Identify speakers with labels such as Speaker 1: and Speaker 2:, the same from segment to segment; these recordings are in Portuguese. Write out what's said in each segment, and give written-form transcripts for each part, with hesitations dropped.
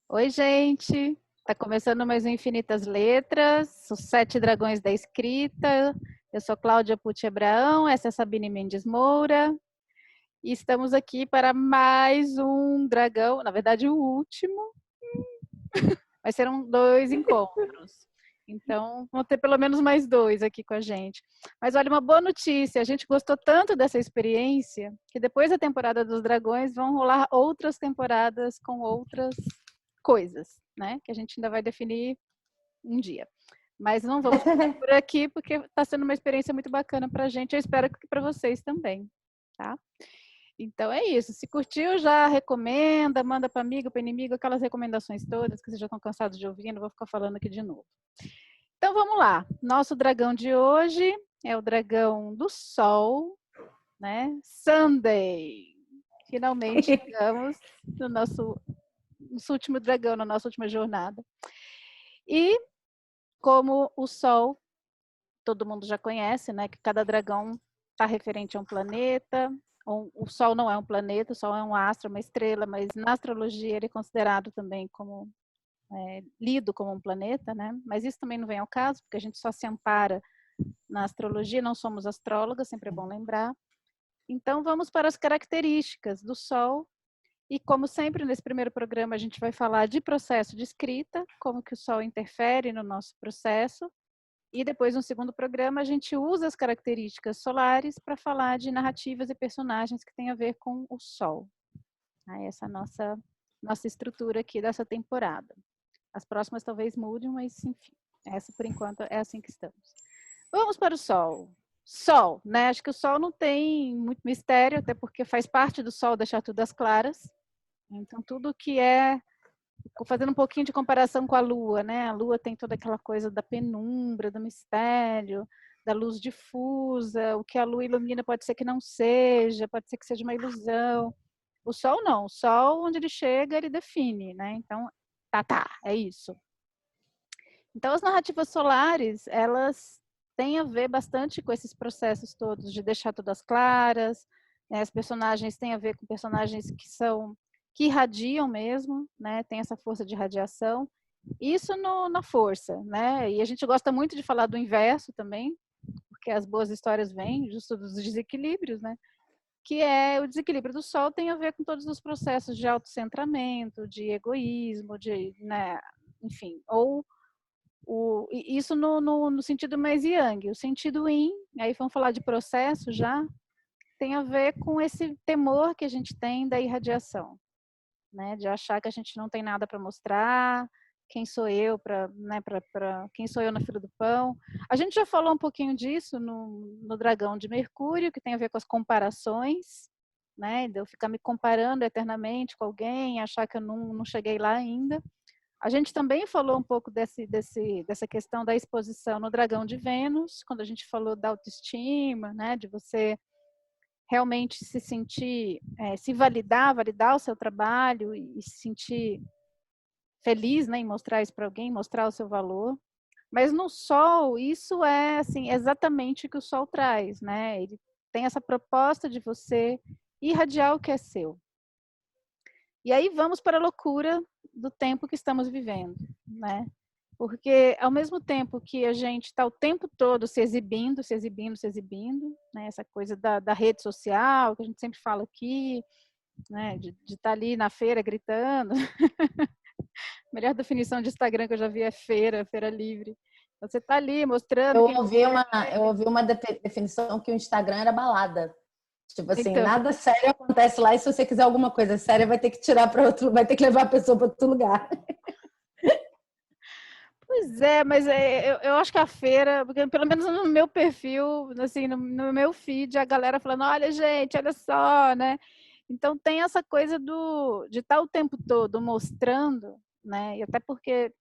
Speaker 1: Oi, gente! Tá começando mais um Infinitas Letras, os 7 dragões da escrita. Eu sou Cláudia Pucci Abraão, essa é Sabine Mendes Moura. E estamos aqui para mais um dragão, na verdade o último, mas serão 2 encontros. Então, vão ter pelo menos mais 2 aqui com a gente. Mas olha, uma boa notícia, a gente gostou tanto dessa experiência, que depois da temporada dos dragões vão rolar outras temporadas com outras coisas, né? Que a gente ainda vai definir um dia. Mas não vamos ficar por aqui, porque está sendo uma experiência muito bacana para a gente. Eu espero que para vocês também, tá? Então é isso. Se curtiu, já recomenda, manda para amigo, para inimigo, aquelas recomendações todas que vocês já estão cansados de ouvir, não vou ficar falando aqui de novo. Então vamos lá. Nosso dragão de hoje é o dragão do Sol, né? Sunday. Finalmente chegamos no nosso último dragão, na nossa última jornada. E como o Sol, todo mundo já conhece, né? Que cada dragão está referente a um planeta. O Sol não é um planeta, o Sol é um astro, uma estrela, mas na astrologia ele é considerado também como lido como um planeta, né? Mas isso também não vem ao caso, porque a gente só se ampara na astrologia, não somos astrólogas, sempre é bom lembrar. Então vamos para as características do Sol. E como sempre, nesse primeiro programa, a gente vai falar de processo de escrita, como que o Sol interfere no nosso processo. E depois, no segundo programa, a gente usa as características solares para falar de narrativas e personagens que têm a ver com o Sol. Essa é a nossa estrutura aqui dessa temporada. As próximas talvez mudem, mas enfim, essa por enquanto é assim que estamos. Vamos para o Sol. Sol, né? Acho que o Sol não tem muito mistério, até porque faz parte do Sol deixar tudo às claras. Então, tudo que é, fazendo um pouquinho de comparação com a Lua, né? A Lua tem toda aquela coisa da penumbra, do mistério, da luz difusa, o que a Lua ilumina pode ser que não seja, pode ser que seja uma ilusão. O Sol não, o Sol, onde ele chega, ele define, né? Então, é isso. Então, as narrativas solares, elas têm a ver bastante com esses processos todos de deixar todas claras, né? As personagens têm a ver com personagens que irradiam mesmo, né? Tem essa força de radiação. Isso na força, né? E a gente gosta muito de falar do inverso também, porque as boas histórias vêm justo dos desequilíbrios, né? Que é o desequilíbrio do Sol tem a ver com todos os processos de autocentramento, de egoísmo, né? Enfim, ou isso no sentido mais yang. O sentido yin, aí vamos falar de processo já, tem a ver com esse temor que a gente tem da irradiação, né? De achar que a gente não tem nada para mostrar, quem sou eu quem sou eu na fila do pão. A gente já falou um pouquinho disso no Dragão de Mercúrio, que tem a ver com as comparações, né? De eu ficar me comparando eternamente com alguém, achar que eu não cheguei lá ainda. A gente também falou um pouco dessa questão da exposição no Dragão de Vênus, quando a gente falou da autoestima, né, de você realmente se sentir, se validar o seu trabalho e se sentir feliz, né, em mostrar isso para alguém, mostrar o seu valor. Mas no Sol, isso é assim, exatamente o que o Sol traz, né? Ele tem essa proposta de você irradiar o que é seu. E aí vamos para a loucura do tempo que estamos vivendo, né? Porque ao mesmo tempo que a gente está o tempo todo se exibindo, né? Essa coisa da rede social, que a gente sempre fala aqui, né? De estar ali na feira gritando. A melhor definição de Instagram que eu já vi é feira livre. Você está ali mostrando
Speaker 2: Eu
Speaker 1: quem
Speaker 2: ouvi
Speaker 1: você
Speaker 2: uma,
Speaker 1: é.
Speaker 2: eu ouvi uma definição que o Instagram era balada. Tipo assim,
Speaker 1: Então,
Speaker 2: nada sério acontece lá e se você quiser alguma coisa séria, vai ter que tirar para outro, vai ter que levar a pessoa para outro lugar.
Speaker 1: pois é, mas eu acho que a feira, porque pelo menos no meu perfil, assim, no meu feed, a galera falando, olha, gente, olha só, né? Então tem essa coisa de estar o tempo todo mostrando, né? E até porque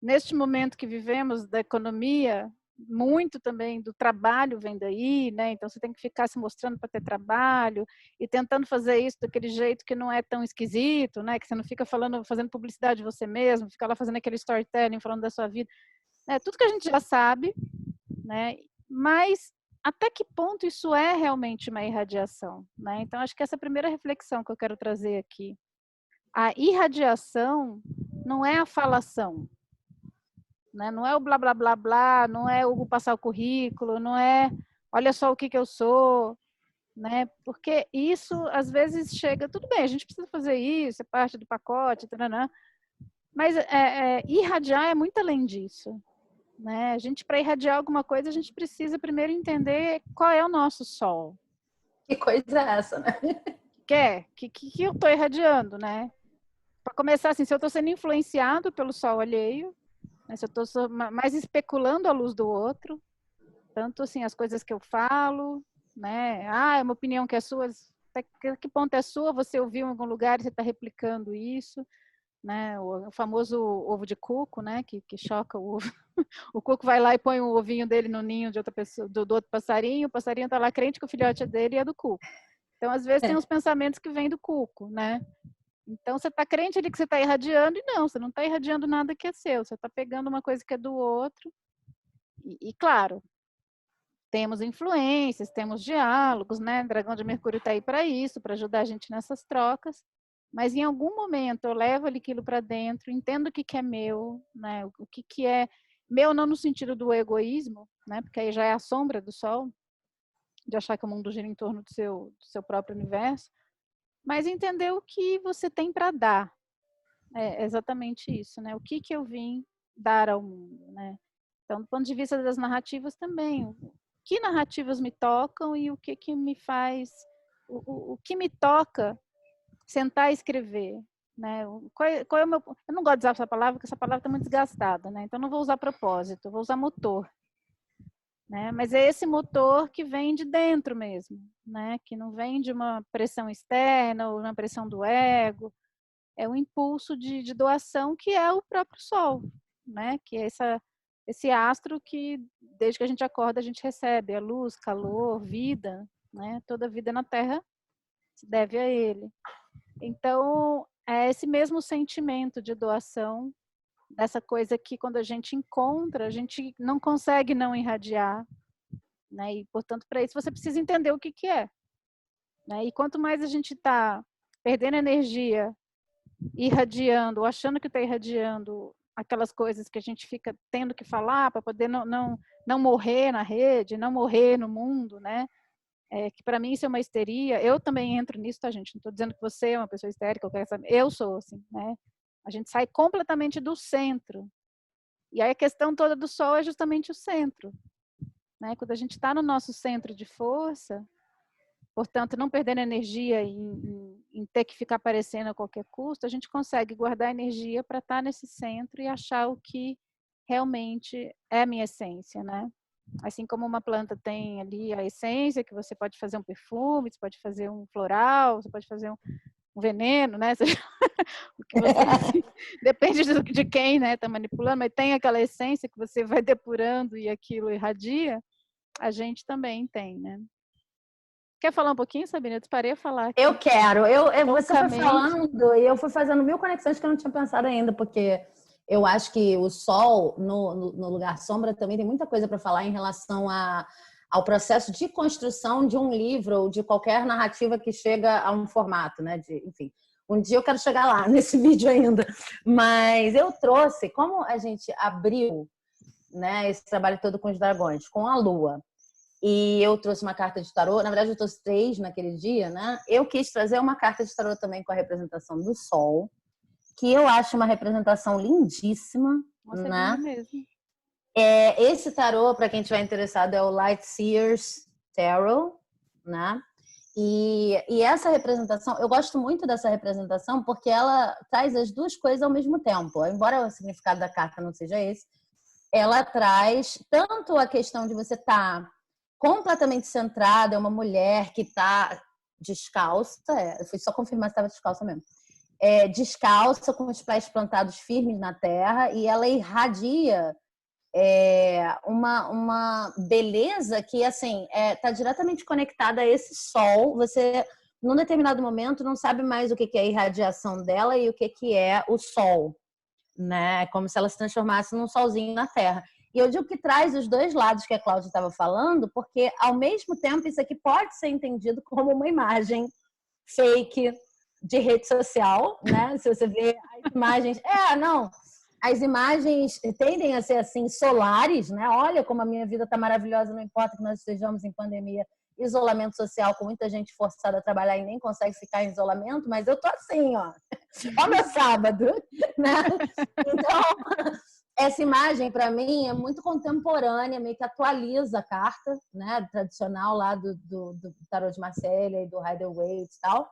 Speaker 1: neste momento que vivemos da economia, muito também do trabalho vem daí, né? Então você tem que ficar se mostrando para ter trabalho e tentando fazer isso daquele jeito que não é tão esquisito, né? Que você não fica fazendo publicidade de você mesmo, fica lá fazendo aquele storytelling falando da sua vida, né? Tudo que a gente já sabe, né? Mas até que ponto isso é realmente uma irradiação, né? Então acho que essa é a primeira reflexão que eu quero trazer aqui. A irradiação não é a falação, né? Não é o blá, blá, blá, blá, não é o passar o currículo, não é olha só o que eu sou, né? Porque isso, às vezes, chega, tudo bem, a gente precisa fazer isso, é parte do pacote, taranã, mas irradiar é muito além disso, né? A gente, para irradiar alguma coisa, a gente precisa primeiro entender qual é o nosso sol.
Speaker 2: Que coisa é essa, né?
Speaker 1: Que eu estou irradiando, né? Para começar, assim, se eu estou sendo influenciado pelo sol alheio, né? Se eu estou mais especulando a luz do outro, tanto assim, as coisas que eu falo, né? Ah, é uma opinião que é sua, até que ponto é sua, você ouviu em algum lugar e você está replicando isso, né? O famoso ovo de cuco, né? Que choca o ovo. O cuco vai lá e põe o ovinho dele no ninho de outra pessoa, do outro passarinho, o passarinho está lá crente que o filhote é dele e é do cuco. Então, às vezes, tem uns pensamentos que vêm do cuco, né? Então, você está crente ali que você está irradiando, e não, você não está irradiando nada que é seu, você está pegando uma coisa que é do outro. E claro, temos influências, temos diálogos, né? Dragão de Mercúrio está aí para isso, para ajudar a gente nessas trocas. Mas em algum momento eu levo aquilo para dentro, entendo o que é meu, né? O que é meu não no sentido do egoísmo, né? Porque aí já é a sombra do sol, de achar que o mundo gira em torno do seu próprio universo, mas entender o que você tem para dar. É exatamente isso, né? O que eu vim dar ao mundo, né? Então, do ponto de vista das narrativas também, que narrativas me tocam e o que me faz, o que me toca sentar e escrever, né? Qual é o meu, eu não gosto de usar essa palavra, porque essa palavra está muito desgastada, né? Então, não vou usar propósito, vou usar motor, né? Mas é esse motor que vem de dentro mesmo, né? Que não vem de uma pressão externa ou uma pressão do ego, é um impulso de doação que é o próprio Sol, né? Que é esse astro que, desde que a gente acorda, a gente recebe a luz, calor, vida, né? Toda vida na Terra se deve a ele. Então, é esse mesmo sentimento de doação, dessa coisa que quando a gente encontra, a gente não consegue não irradiar, né? E, portanto, para isso você precisa entender o que é, né? E quanto mais a gente está perdendo energia, irradiando, ou achando que está irradiando aquelas coisas que a gente fica tendo que falar para poder não morrer na rede, não morrer no mundo, né? Que para mim isso é uma histeria. Eu também entro nisso, tá, gente? Não estou dizendo que você é uma pessoa histérica, eu sou assim, né? A gente sai completamente do centro. E aí a questão toda do sol é justamente o centro, né? Quando a gente está no nosso centro de força, portanto, não perdendo energia em ter que ficar aparecendo a qualquer custo, a gente consegue guardar energia para estar nesse centro e achar o que realmente é a minha essência, né? Assim como uma planta tem ali a essência, que você pode fazer um perfume, você pode fazer um floral, você pode fazer um veneno, né? O que você, depende de quem, né, tá manipulando, mas tem aquela essência que você vai depurando e aquilo irradia, a gente também tem, né? Quer falar um pouquinho, Sabina? Eu parei a falar aqui.
Speaker 2: Eu quero. Você foi falando e eu fui fazendo 1000 conexões que eu não tinha pensado ainda, porque eu acho que o Sol, no lugar sombra, também tem muita coisa para falar em relação ao processo de construção de um livro ou de qualquer narrativa que chega a um formato, né? Enfim, um dia eu quero chegar lá nesse vídeo ainda. Mas eu trouxe, como a gente abriu, né, esse trabalho todo com os dragões, com a Lua, e eu trouxe uma carta de tarô, na verdade eu trouxe 3 naquele dia, né? Eu quis trazer uma carta de tarô também com a representação do Sol, que eu acho uma representação lindíssima.
Speaker 1: Nossa,
Speaker 2: né?
Speaker 1: É lindo mesmo.
Speaker 2: Esse tarô, para quem estiver interessado, é o Light Seers Tarot, né? E essa representação, eu gosto muito dessa representação porque ela traz as duas coisas ao mesmo tempo. Embora o significado da carta não seja esse, ela traz tanto a questão de você estar completamente centrada, é uma mulher que está descalça, eu fui só confirmar se estava descalça mesmo, descalça, com os pés plantados firmes na terra, e ela irradia uma beleza que, assim, está diretamente conectada a esse sol. Você, num determinado momento, não sabe mais o que é a irradiação dela e o que é o sol, né? É como se ela se transformasse num solzinho na terra. E eu digo que traz os dois lados que a Cláudia estava falando, porque, ao mesmo tempo, isso aqui pode ser entendido como uma imagem fake de rede social, né? Se você vê as imagens... não... As imagens tendem a ser assim, solares, né? Olha como a minha vida está maravilhosa, não importa que nós estejamos em pandemia, isolamento social, com muita gente forçada a trabalhar e nem consegue ficar em isolamento, mas eu tô assim, ó. Ó meu sábado, né? Então, essa imagem, para mim, é muito contemporânea, meio que atualiza a carta, né? Tradicional lá do Tarot de Marselha e do Rider-Waite e tal.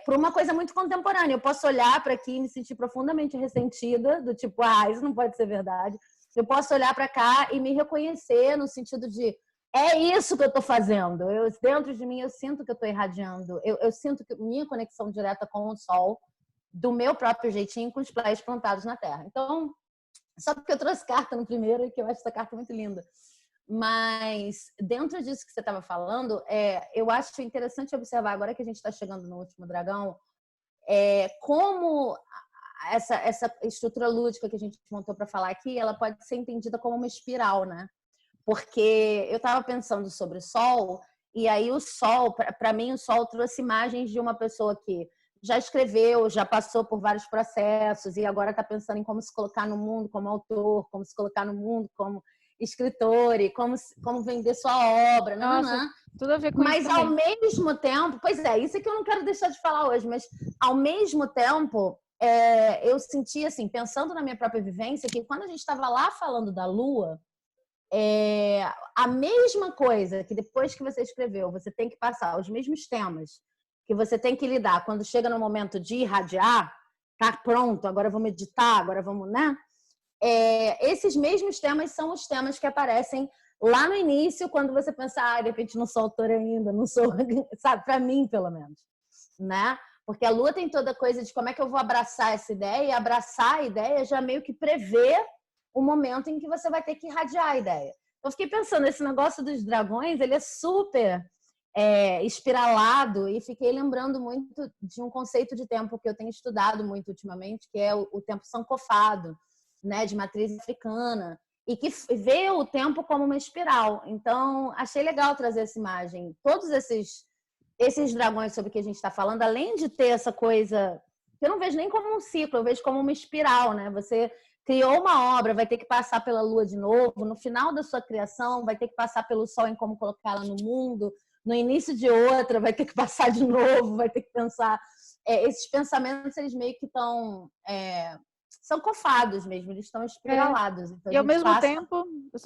Speaker 2: Por uma coisa muito contemporânea. Eu posso olhar para aqui e me sentir profundamente ressentida, do tipo, isso não pode ser verdade. Eu posso olhar para cá e me reconhecer no sentido de, é isso que eu estou fazendo. Dentro de mim, eu sinto que eu estou irradiando. Eu sinto que minha conexão direta com o sol, do meu próprio jeitinho, com os pés plantados na terra. Então, só porque eu trouxe carta no primeiro, que eu acho essa carta muito linda. Mas dentro disso que você estava falando, eu acho interessante observar, agora que a gente está chegando no último dragão, como essa estrutura lúdica que a gente montou para falar aqui, ela pode ser entendida como uma espiral, né? Porque eu estava pensando sobre o sol, e aí o sol, para mim, o sol trouxe imagens de uma pessoa que já escreveu, já passou por vários processos, e agora está pensando em como se colocar no mundo como autor, como se colocar no mundo como escritor, e como vender sua obra.
Speaker 1: Nossa, tudo a ver com
Speaker 2: mas
Speaker 1: isso
Speaker 2: ao
Speaker 1: também.
Speaker 2: mesmo tempo, isso é que eu não quero deixar de falar hoje, mas ao mesmo tempo, eu senti, assim, pensando na minha própria vivência, que quando a gente estava lá falando da Lua, a mesma coisa que depois que você escreveu, você tem que passar os mesmos temas que você tem que lidar quando chega no momento de irradiar, tá pronto, agora vamos meditar, agora vamos, né? Esses mesmos temas são os temas que aparecem lá no início, quando você pensa, de repente não sou autora ainda, não sou, sabe, para mim pelo menos, né? Porque a Lua tem toda a coisa de como é que eu vou abraçar essa ideia, e abraçar a ideia já meio que prevê o momento em que você vai ter que irradiar a ideia. Eu fiquei pensando, esse negócio dos dragões, ele é super espiralado, e fiquei lembrando muito de um conceito de tempo que eu tenho estudado muito ultimamente, que é o tempo sankofado, né, de matriz africana, e que vê o tempo como uma espiral. Então, achei legal trazer essa imagem. Todos esses dragões sobre que a gente está falando, além de ter essa coisa, que eu não vejo nem como um ciclo, eu vejo como uma espiral, né? Você criou uma obra, vai ter que passar pela Lua de novo, no final da sua criação vai ter que passar pelo Sol em como colocá-la no mundo, no início de outra vai ter que passar de novo, vai ter que pensar. Esses pensamentos, eles meio que estão... são cofados mesmo, eles estão espiralados. Então,
Speaker 1: e ao mesmo tempo,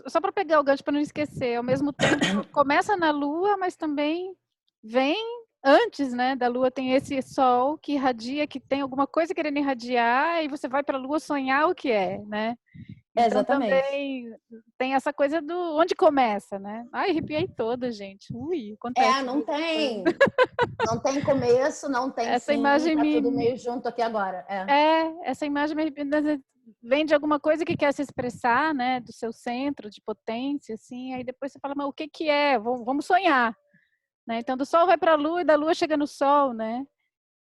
Speaker 1: só para pegar o gancho para não esquecer, ao mesmo tempo começa na Lua, mas também vem antes, né, da Lua tem esse Sol que irradia, que tem alguma coisa querendo irradiar, e você vai para a Lua sonhar o que é, né? Então
Speaker 2: exatamente.
Speaker 1: Também tem essa coisa do onde começa, né? Ai, arrepiei toda, gente. Ui, acontece.
Speaker 2: Não tem. Não tem começo, não tem
Speaker 1: essa
Speaker 2: fim,
Speaker 1: imagem
Speaker 2: tá tudo meio junto aqui agora.
Speaker 1: Essa imagem vem de alguma coisa que quer se expressar, né? Do seu centro de potência, assim. Aí depois você fala, mas o que que é? Vamos sonhar, né? Então do Sol vai para a Lua e da Lua chega no Sol, né?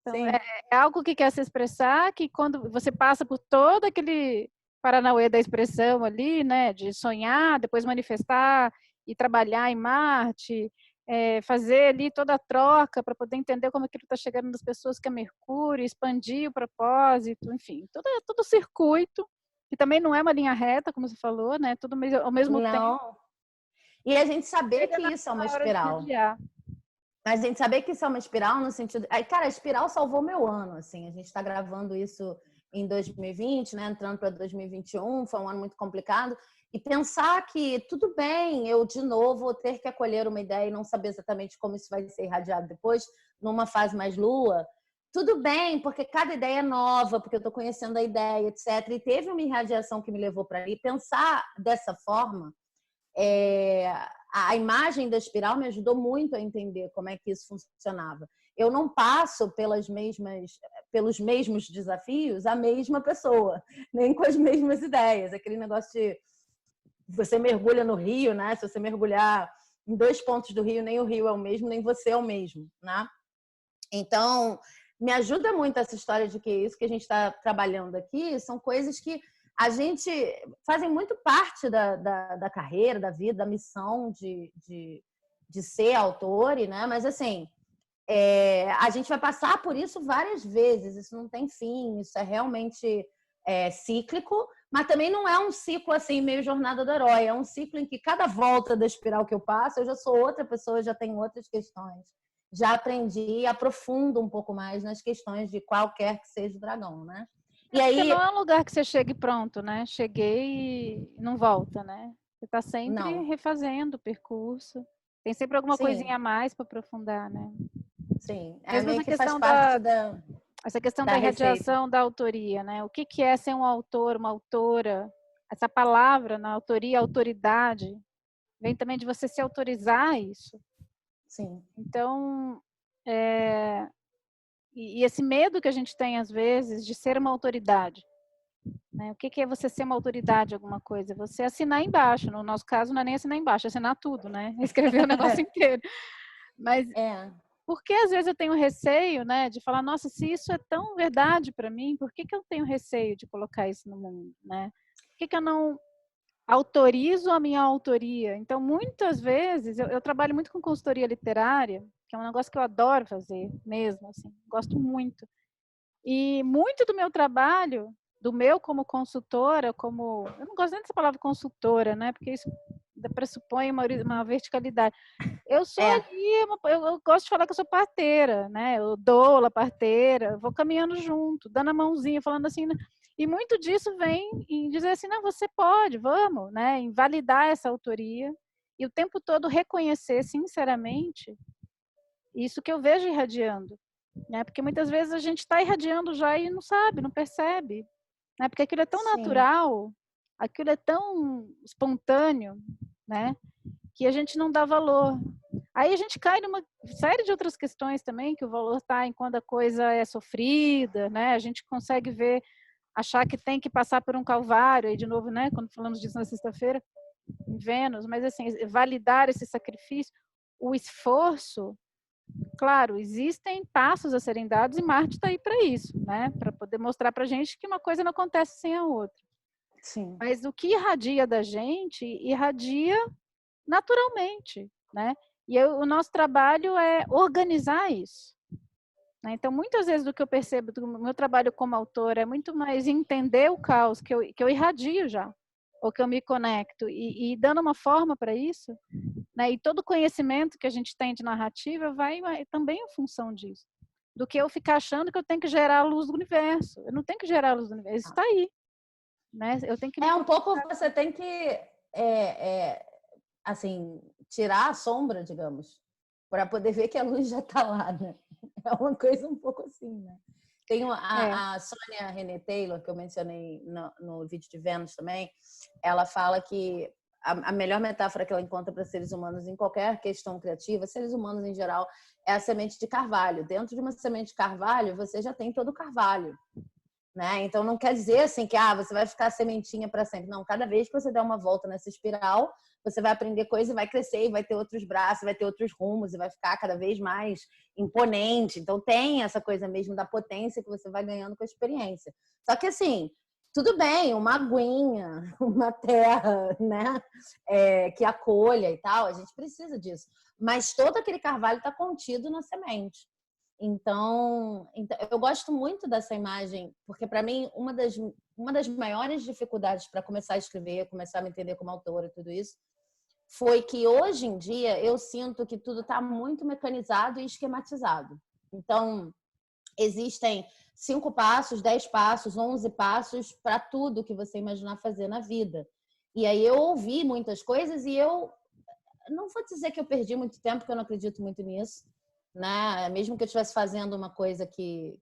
Speaker 1: Então é algo que quer se expressar, que quando você passa por todo aquele paranauê da expressão ali, né, de sonhar, depois manifestar e trabalhar em Marte, fazer ali toda a troca para poder entender como aquilo está chegando nas pessoas, que é Mercúrio, expandir o propósito, enfim, todo o circuito, que também não é uma linha reta, como você falou, né, tudo ao mesmo tempo.
Speaker 2: E a gente saber que isso é uma espiral. Mas a gente saber que isso é uma espiral no sentido... Cara, a espiral salvou meu ano, assim. A gente está gravando isso em 2020, né? Entrando para 2021, foi um ano muito complicado. E pensar que tudo bem, eu de novo vou ter que acolher uma ideia e não saber exatamente como isso vai ser irradiado depois, numa fase mais lua. Tudo bem, porque cada ideia é nova, porque eu estou conhecendo a ideia, etc. E teve uma irradiação que me levou para ali. Pensar dessa forma... a imagem da espiral me ajudou muito a entender como é que isso funcionava. Eu não passo pelos mesmos desafios a mesma pessoa, nem com as mesmas ideias. Aquele negócio de você mergulha no rio, né? Se você mergulhar em 2 pontos do rio, nem o rio é o mesmo, nem você é o mesmo, né? Então, me ajuda muito essa história de que isso que a gente está trabalhando aqui são coisas que a gente fazem muito parte da carreira, da vida, da missão de ser autor, né? Mas assim, a gente vai passar por isso várias vezes, isso não tem fim, isso é realmente cíclico, mas também não é um ciclo assim, meio jornada do herói, é um ciclo em que cada volta da espiral que eu passo, eu já sou outra pessoa, já tenho outras questões, já aprendi e aprofundo um pouco mais nas questões de qualquer que seja o dragão, né?
Speaker 1: E aí não é um lugar que você chegue pronto, né? Cheguei e não volta, né? Você está sempre refazendo o percurso. Tem sempre alguma coisinha a mais para aprofundar, né?
Speaker 2: Sim,
Speaker 1: Mesmo
Speaker 2: meio que faz parte
Speaker 1: essa questão da irradiação da autoria, né? O que é ser um autor, uma autora? Essa palavra na autoria, autoridade, vem também de você se autorizar a isso.
Speaker 2: Sim.
Speaker 1: Então, e esse medo que a gente tem às vezes de ser uma autoridade, né? O que é você ser uma autoridade em alguma coisa? Você assinar embaixo. No nosso caso, não é nem assinar embaixo, é assinar tudo, né? Escrever o negócio inteiro. Mas porque às vezes eu tenho receio, né, de falar, nossa, se isso é tão verdade para mim, por que eu tenho receio de colocar isso no mundo, né? Por que eu não autorizo a minha autoria? Então, muitas vezes, eu trabalho muito com consultoria literária, que é um negócio que eu adoro fazer mesmo, assim, gosto muito. E muito do meu trabalho, do meu como consultora, eu não gosto nem dessa palavra consultora, né, porque isso pressupõe uma verticalidade. Eu sou ali, eu gosto de falar que eu sou parteira, né? Eu dou a parteira, vou caminhando junto, dando a mãozinha, falando assim. E muito disso vem em dizer assim, não, você pode, vamos, né? Em validar essa autoria e o tempo todo reconhecer sinceramente isso que eu vejo irradiando, né? Porque muitas vezes a gente está irradiando já e não sabe, não percebe, né? Porque aquilo é tão natural, aquilo é tão espontâneo, né? Que a gente não dá valor. Aí a gente cai numa série de outras questões também, que o valor está em quando a coisa é sofrida, né? A gente consegue ver, achar que tem que passar por um calvário, aí de novo, né? Quando falamos disso na sexta-feira, em Vênus, mas assim, validar esse sacrifício, o esforço, claro, existem passos a serem dados e Marte está aí para isso, né? Para poder mostrar para a gente que uma coisa não acontece sem a outra.
Speaker 2: Sim.
Speaker 1: Mas o que irradia da gente, irradia naturalmente, né? E o nosso trabalho é organizar isso. Né? Então, muitas vezes do que eu percebo do meu trabalho como autora é muito mais entender o caos que eu irradio já, ou que eu me conecto, e dando uma forma para isso, né? E todo o conhecimento que a gente tem de narrativa vai também em função disso. Do que eu ficar achando que eu tenho que gerar a luz do universo. Eu não tenho que gerar a luz do universo, isso está aí. Né? Eu tenho que
Speaker 2: um pouco você tem que assim, tirar a sombra, digamos, para poder ver que a luz já está lá, né? É uma coisa um pouco assim, né? Tem a Sônia René Taylor, que eu mencionei no vídeo de Vênus também, ela fala que a melhor metáfora que ela encontra para seres humanos em qualquer questão criativa, seres humanos em geral, é a semente de carvalho. Dentro de uma semente de carvalho, você já tem todo o carvalho. Né? Então não quer dizer assim que você vai ficar sementinha para sempre. Não, cada vez que você der uma volta nessa espiral, você vai aprender coisa e vai crescer, e vai ter outros braços, vai ter outros rumos, e vai ficar cada vez mais imponente. Então tem essa coisa mesmo da potência que você vai ganhando com a experiência. Só que assim, tudo bem, uma aguinha, uma terra, né? Que acolha e tal, a gente precisa disso. Mas todo aquele carvalho está contido na semente. Então, eu gosto muito dessa imagem, porque para mim uma das maiores dificuldades para começar a escrever, começar a me entender como autora, tudo isso, foi que hoje em dia eu sinto que tudo está muito mecanizado e esquematizado. Então, existem 5 passos, 10 passos, 11 passos para tudo que você imaginar fazer na vida. E aí eu ouvi muitas coisas e eu não vou dizer que eu perdi muito tempo, porque eu não acredito muito nisso. Né? Mesmo que eu estivesse fazendo uma coisa que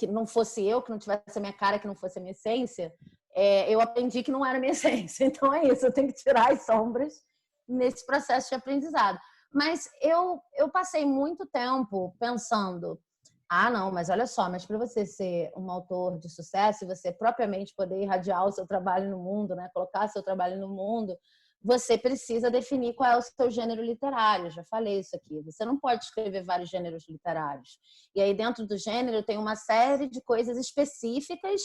Speaker 2: não fosse eu, que não tivesse a minha cara, que não fosse a minha essência, eu aprendi que não era a minha essência. Então é isso, eu tenho que tirar as sombras nesse processo de aprendizado. Mas eu passei muito tempo pensando, não, mas olha só, mas para você ser um autor de sucesso, você propriamente poder irradiar o seu trabalho no mundo, né? Colocar seu trabalho no mundo, você precisa definir qual é o seu gênero literário. Eu já falei isso aqui. Você não pode escrever vários gêneros literários. E aí, dentro do gênero, tem uma série de coisas específicas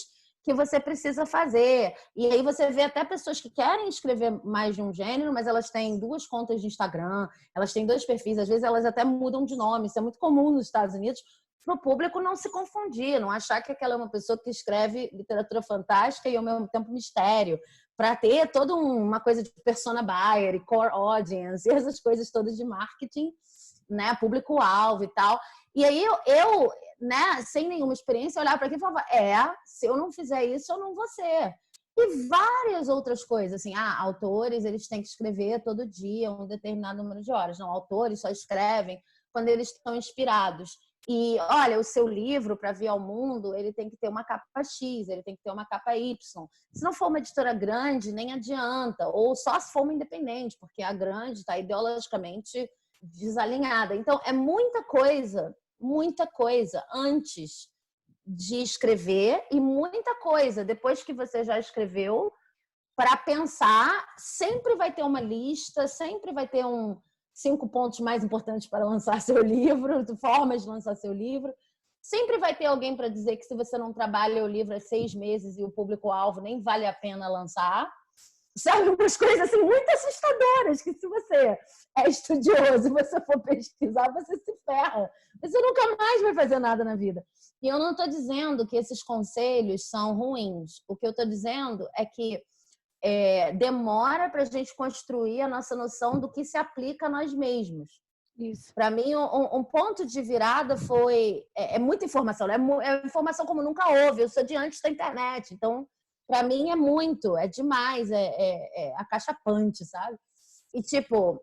Speaker 2: que você precisa fazer. E aí você vê até pessoas que querem escrever mais de um gênero, mas elas têm 2 contas de Instagram, elas têm 2 perfis, às vezes elas até mudam de nome. Isso é muito comum nos Estados Unidos, para o público não se confundir, não achar que aquela é uma pessoa que escreve literatura fantástica e ao mesmo tempo mistério, para ter toda uma coisa de persona buyer e core audience, e essas coisas todas de marketing, né, público-alvo e tal. E aí eu, né, sem nenhuma experiência, olhava para aquilo e falava, se eu não fizer isso, eu não vou ser. E várias outras coisas, assim, autores, eles têm que escrever todo dia um determinado número de horas. Não, autores só escrevem quando eles estão inspirados. E, olha, o seu livro, para vir ao mundo, ele tem que ter uma capa X, ele tem que ter uma capa Y. Se não for uma editora grande, nem adianta. Ou só se for uma independente, porque a grande está ideologicamente desalinhada. Então, é muita coisa antes de escrever e muita coisa depois que você já escreveu para pensar. Sempre vai ter uma lista, sempre vai ter 5 pontos mais importantes para lançar seu livro, formas de lançar seu livro. Sempre vai ter alguém para dizer que se você não trabalha o livro há 6 meses e o público-alvo nem vale a pena lançar. Sabe, umas coisas assim muito assustadoras, que se você é estudioso e você for pesquisar, você se ferra. Você nunca mais vai fazer nada na vida. E eu não estou dizendo que esses conselhos são ruins. O que eu estou dizendo é que demora para a gente construir a nossa noção do que se aplica a nós mesmos. Para mim, um ponto de virada foi... muita informação, né? É informação como nunca houve. Eu sou de antes da internet, então... Para mim é demais, acachapante, sabe? E, tipo,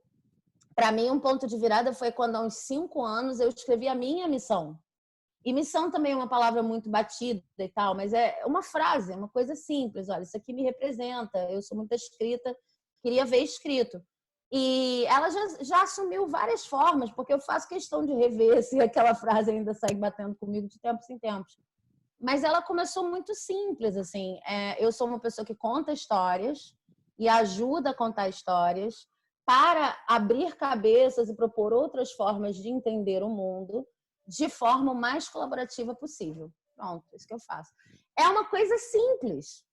Speaker 2: para mim um ponto de virada foi quando, há uns 5 anos, eu escrevi a minha missão. E missão também é uma palavra muito batida e tal, mas é uma frase, uma coisa simples. Olha, isso aqui me representa, eu sou muito escrita, queria ver escrito. E ela já assumiu várias formas, porque eu faço questão de rever se aquela frase ainda segue batendo comigo de tempos em tempos. Mas ela começou muito simples, assim. Eu sou uma pessoa que conta histórias e ajuda a contar histórias para abrir cabeças e propor outras formas de entender o mundo de forma o mais colaborativa possível. Pronto, isso que eu faço. É uma coisa simples,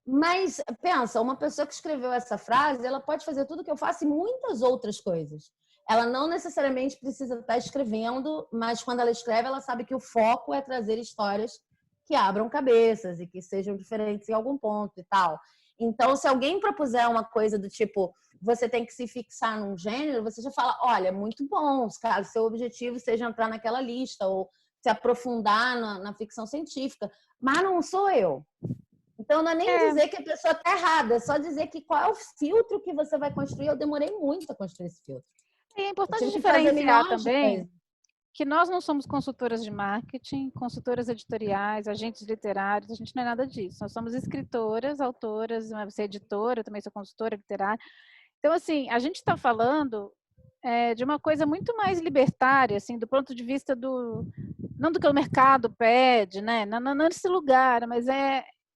Speaker 2: mas pensa, uma pessoa que escreveu essa frase, ela pode fazer tudo que eu faço e muitas outras coisas. Ela não necessariamente precisa estar escrevendo, mas quando ela escreve, ela sabe que o foco é trazer histórias que abram cabeças e que sejam diferentes em algum ponto e tal. Então, se alguém propuser uma coisa do tipo, você tem que se fixar num gênero, você já fala, olha, muito bom, caso seu objetivo seja entrar naquela lista ou se aprofundar na ficção científica, mas não sou eu. Então, não é nem dizer que a pessoa está errada, é só dizer que qual é o filtro que você vai construir. Eu demorei muito a construir esse filtro.
Speaker 1: É importante diferenciar também que nós não somos consultoras de marketing, consultoras editoriais, agentes literários, a gente não é nada disso. Nós somos escritoras, autoras, você é editora, eu também sou consultora literária. Então, assim, a gente está falando de uma coisa muito mais libertária, assim, do ponto de vista não do que o mercado pede, né? Não nesse lugar, mas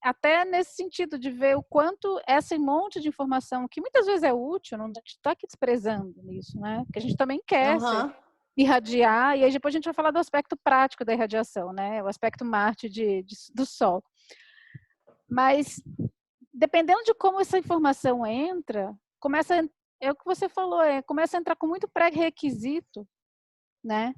Speaker 1: até nesse sentido de ver o quanto esse monte de informação, que muitas vezes é útil, não está aqui desprezando nisso, né? Porque a gente também quer irradiar, e aí depois a gente vai falar do aspecto prático da irradiação, né? O aspecto Marte do Sol. Mas, dependendo de como essa informação entra, é o que você falou, começa a entrar com muito pré-requisito, né?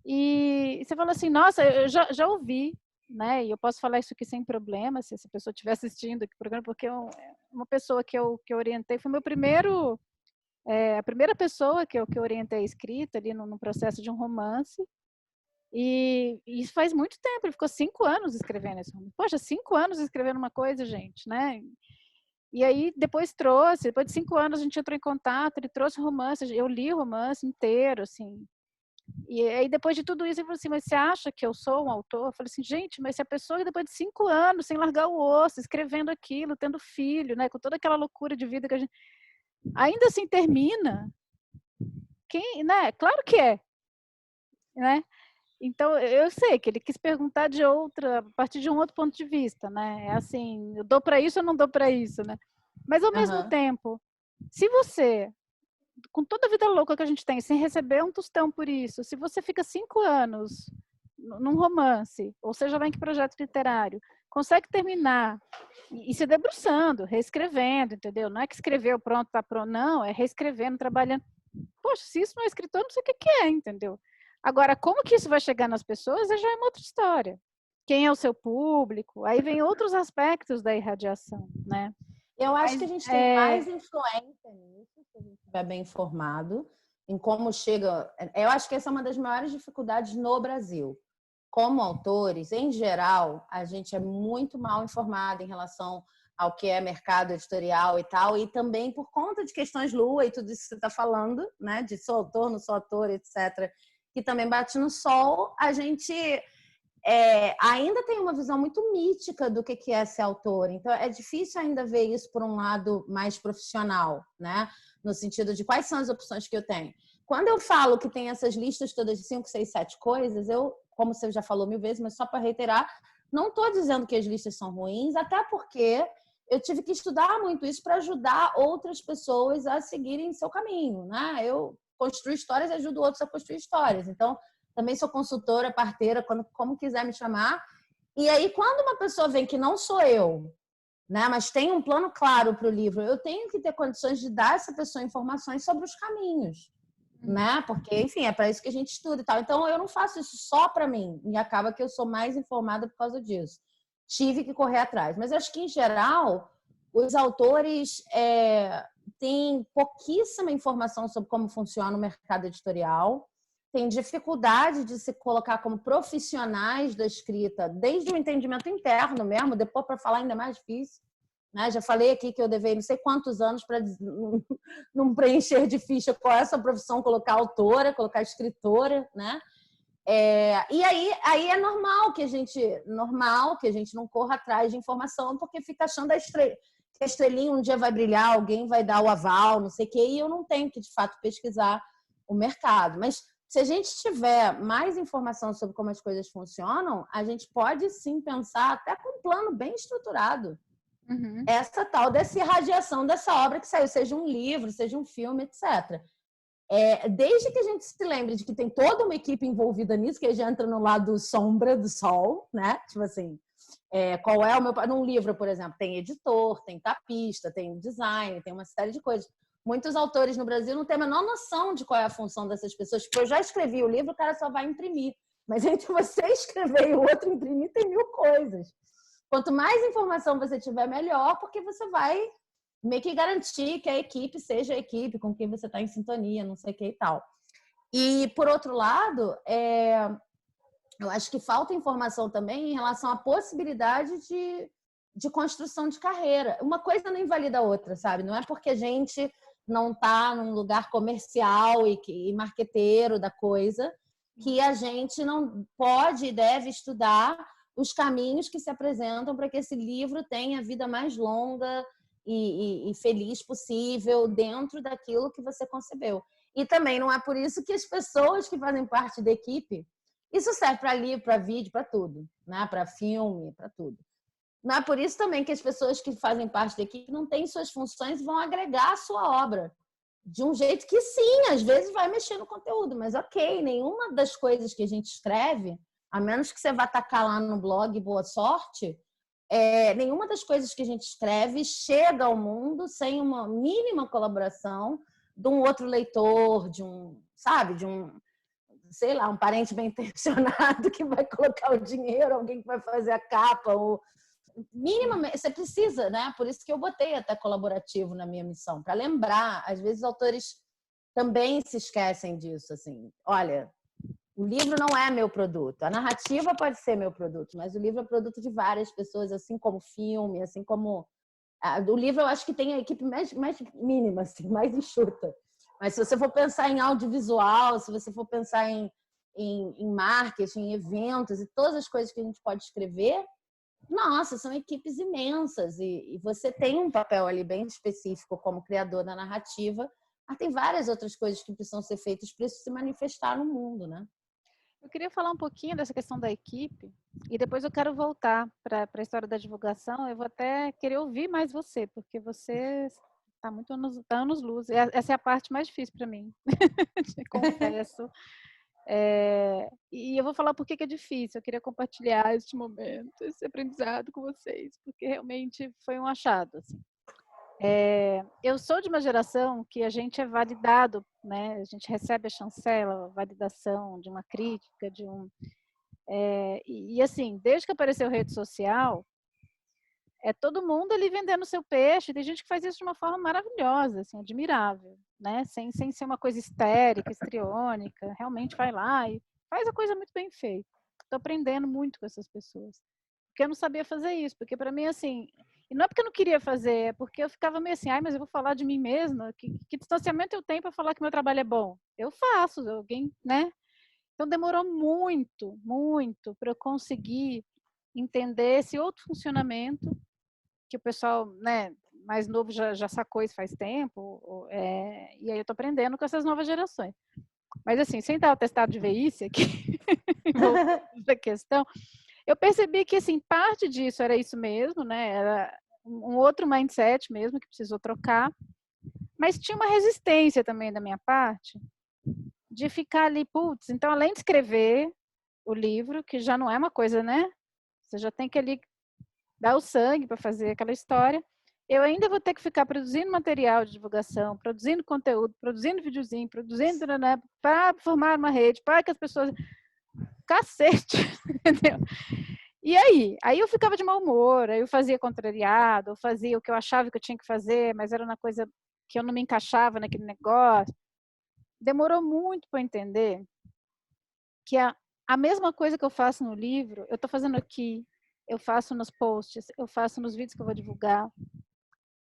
Speaker 1: E você falou assim, nossa, eu já ouvi, né? E eu posso falar isso aqui sem problema, se essa pessoa estiver assistindo aqui o programa, porque uma pessoa que eu orientei foi a primeira pessoa que eu orientei a escrita ali no processo de um romance. E isso faz muito tempo, ele ficou 5 anos escrevendo esse romance. Poxa, 5 anos escrevendo uma coisa, gente, né? E aí depois de 5 anos a gente entrou em contato, ele trouxe o romance, eu li o romance inteiro, assim. E aí depois de tudo isso ele falou assim, mas você acha que eu sou um autor? Eu falei assim, gente, mas se a pessoa depois de 5 anos, sem largar o osso, escrevendo aquilo, tendo filho, né, com toda aquela loucura de vida que a gente ainda assim termina, né? Claro que é, né? Então eu sei que ele quis perguntar a partir de um outro ponto de vista, né? É assim, eu dou para isso ou não dou para isso, né? Mas ao mesmo tempo, se você, com toda a vida louca que a gente tem, sem receber um tostão por isso, se você fica 5 anos num romance, ou seja lá em que projeto literário, consegue terminar e se debruçando, reescrevendo, entendeu? Não é que escreveu, pronto, tá pronto. Não, é reescrevendo, trabalhando. Poxa, se isso não é escritor, não sei o que é, entendeu? Agora, como que isso vai chegar nas pessoas, já é uma outra história. Quem é o seu público? Aí vem outros aspectos da irradiação, né?
Speaker 2: Eu acho que a gente tem mais influência nisso, se a gente estiver bem informado, em como chega. Eu acho que essa é uma das maiores dificuldades no Brasil. Como autores, em geral, a gente é muito mal informado em relação ao que é mercado editorial e tal, e também por conta de questões lua e tudo isso que você está falando, né, de sou autor, não sou autor, etc., que também bate no sol, a gente ainda tem uma visão muito mítica do que é ser autor. Então, é difícil ainda ver isso por um lado mais profissional, né? No sentido de quais são as opções que eu tenho. Quando eu falo que tem essas listas todas de 5, 6, 7 coisas, eu, como você já falou 1000 vezes, mas só para reiterar, não estou dizendo que as listas são ruins, até porque eu tive que estudar muito isso para ajudar outras pessoas a seguirem seu caminho, né? Eu construo histórias e ajudo outros a construir histórias. Então, também sou consultora, parteira, como quiser me chamar. E aí, quando uma pessoa vem que não sou eu, né, mas tem um plano claro para o livro, eu tenho que ter condições de dar a essa pessoa informações sobre os caminhos, né? Porque, enfim, é para isso que a gente estuda e tal. Então, eu não faço isso só para mim. E acaba que eu sou mais informada por causa disso. Tive que correr atrás. Mas acho que, em geral, os autores têm pouquíssima informação sobre como funciona o mercado editorial, tem dificuldade de se colocar como profissionais da escrita, desde o entendimento interno mesmo, depois para falar ainda mais difícil. Né? Já falei aqui que eu levei não sei quantos anos para não preencher de ficha qual é essa profissão, colocar autora, colocar escritora, né? E aí é normal que a gente não corra atrás de informação, porque fica achando que a estrelinha um dia vai brilhar, alguém vai dar o aval, não sei o quê, e eu não tenho que, de fato, pesquisar o mercado. Mas se a gente tiver mais informação sobre como as coisas funcionam, a gente pode sim pensar até com um plano bem estruturado.
Speaker 1: Uhum.
Speaker 2: Essa tal dessa irradiação dessa obra que saiu, seja um livro, seja um filme, etc. Desde que a gente se lembre de que tem toda uma equipe envolvida nisso, que a gente entra no lado sombra do sol, né? Tipo assim, qual é o meu... Num livro, por exemplo, tem editor, tem tapista, tem design, tem uma série de coisas. Muitos autores no Brasil não têm a menor noção de qual é a função dessas pessoas. Tipo, eu já escrevi o livro, o cara só vai imprimir. Mas entre você escrever e o outro imprimir, tem 1000 coisas. Quanto mais informação você tiver, melhor, porque você vai meio que garantir que a equipe seja a equipe com quem você está em sintonia, não sei o que e tal. E, por outro lado, eu acho que falta informação também em relação à possibilidade de construção de carreira. Uma coisa não invalida a outra, sabe? Não é porque a gente não está num lugar comercial e marqueteiro da coisa que a gente não pode e deve estudar os caminhos que se apresentam para que esse livro tenha a vida mais longa e feliz possível dentro daquilo que você concebeu. E também não é por isso que as pessoas que fazem parte da equipe, isso serve para livro, para vídeo, para tudo, né? Para filme, para tudo. Não é por isso também que as pessoas que fazem parte da equipe não têm suas funções e vão agregar a sua obra. De um jeito que sim, às vezes vai mexer no conteúdo, mas ok, nenhuma das coisas que a gente escreve, a menos que você vá tacar lá no blog boa sorte, nenhuma das coisas que a gente escreve chega ao mundo sem uma mínima colaboração de um outro leitor, sei lá, um parente bem intencionado que vai colocar o dinheiro, alguém que vai fazer a capa, ou minimamente, você precisa, né? Por isso que eu botei até colaborativo na minha missão, para lembrar, às vezes autores também se esquecem disso, assim, olha, o livro não é meu produto, a narrativa pode ser meu produto, mas o livro é produto de várias pessoas, assim como filme, assim como... O livro eu acho que tem a equipe mais mínima, assim, mais enxuta. Mas se você for pensar em audiovisual, se você for pensar em marketing, em eventos e todas as coisas que a gente pode escrever, nossa, são equipes imensas e você tem um papel ali bem específico como criador da narrativa, mas tem várias outras coisas que precisam ser feitas para isso se manifestar no mundo, né?
Speaker 1: Eu queria falar um pouquinho dessa questão da equipe e depois eu quero voltar para a história da divulgação. Eu vou até querer ouvir mais você, porque você está muito anos luz. Essa é a parte mais difícil para mim, te confesso. E eu vou falar por que é difícil. Eu queria compartilhar este momento, esse aprendizado com vocês, porque realmente foi um achado. Assim. Eu sou de uma geração que a gente é validado, né? A gente recebe a chancela, a validação de uma crítica, e assim, desde que apareceu rede social, todo mundo ali vendendo seu peixe. Tem gente que faz isso de uma forma maravilhosa, assim, admirável, né? Sem ser uma coisa histérica, histriônica. Realmente vai lá e faz a coisa muito bem feita. Estou aprendendo muito com essas pessoas. Porque eu não sabia fazer isso. Porque para mim, assim, e não é porque eu não queria fazer, é porque eu ficava meio assim, mas eu vou falar de mim mesma? Que distanciamento eu tenho para falar que meu trabalho é bom? Eu faço, alguém, né? Então demorou muito, muito para eu conseguir entender esse outro funcionamento que o pessoal, né, mais novo já sacou isso faz tempo, e aí eu tô aprendendo com essas novas gerações. Mas assim, sem dar o atestado de veícia aqui, essa questão, eu percebi que assim, parte disso era isso mesmo, né, era um outro mindset mesmo que precisou trocar, mas tinha uma resistência também da minha parte de ficar ali, putz, então além de escrever o livro, que já não é uma coisa, né, você já tem que ali dar o sangue para fazer aquela história, eu ainda vou ter que ficar produzindo material de divulgação, produzindo conteúdo, produzindo videozinho, produzindo, né, para formar uma rede, para que as pessoas... Cacete! Entendeu? E aí eu ficava de mau humor, aí eu fazia contrariado, eu fazia o que eu achava que eu tinha que fazer, mas era uma coisa que eu não me encaixava naquele negócio. Demorou muito para entender que a mesma coisa que eu faço no livro, eu estou fazendo aqui, eu faço nos posts, eu faço nos vídeos que eu vou divulgar.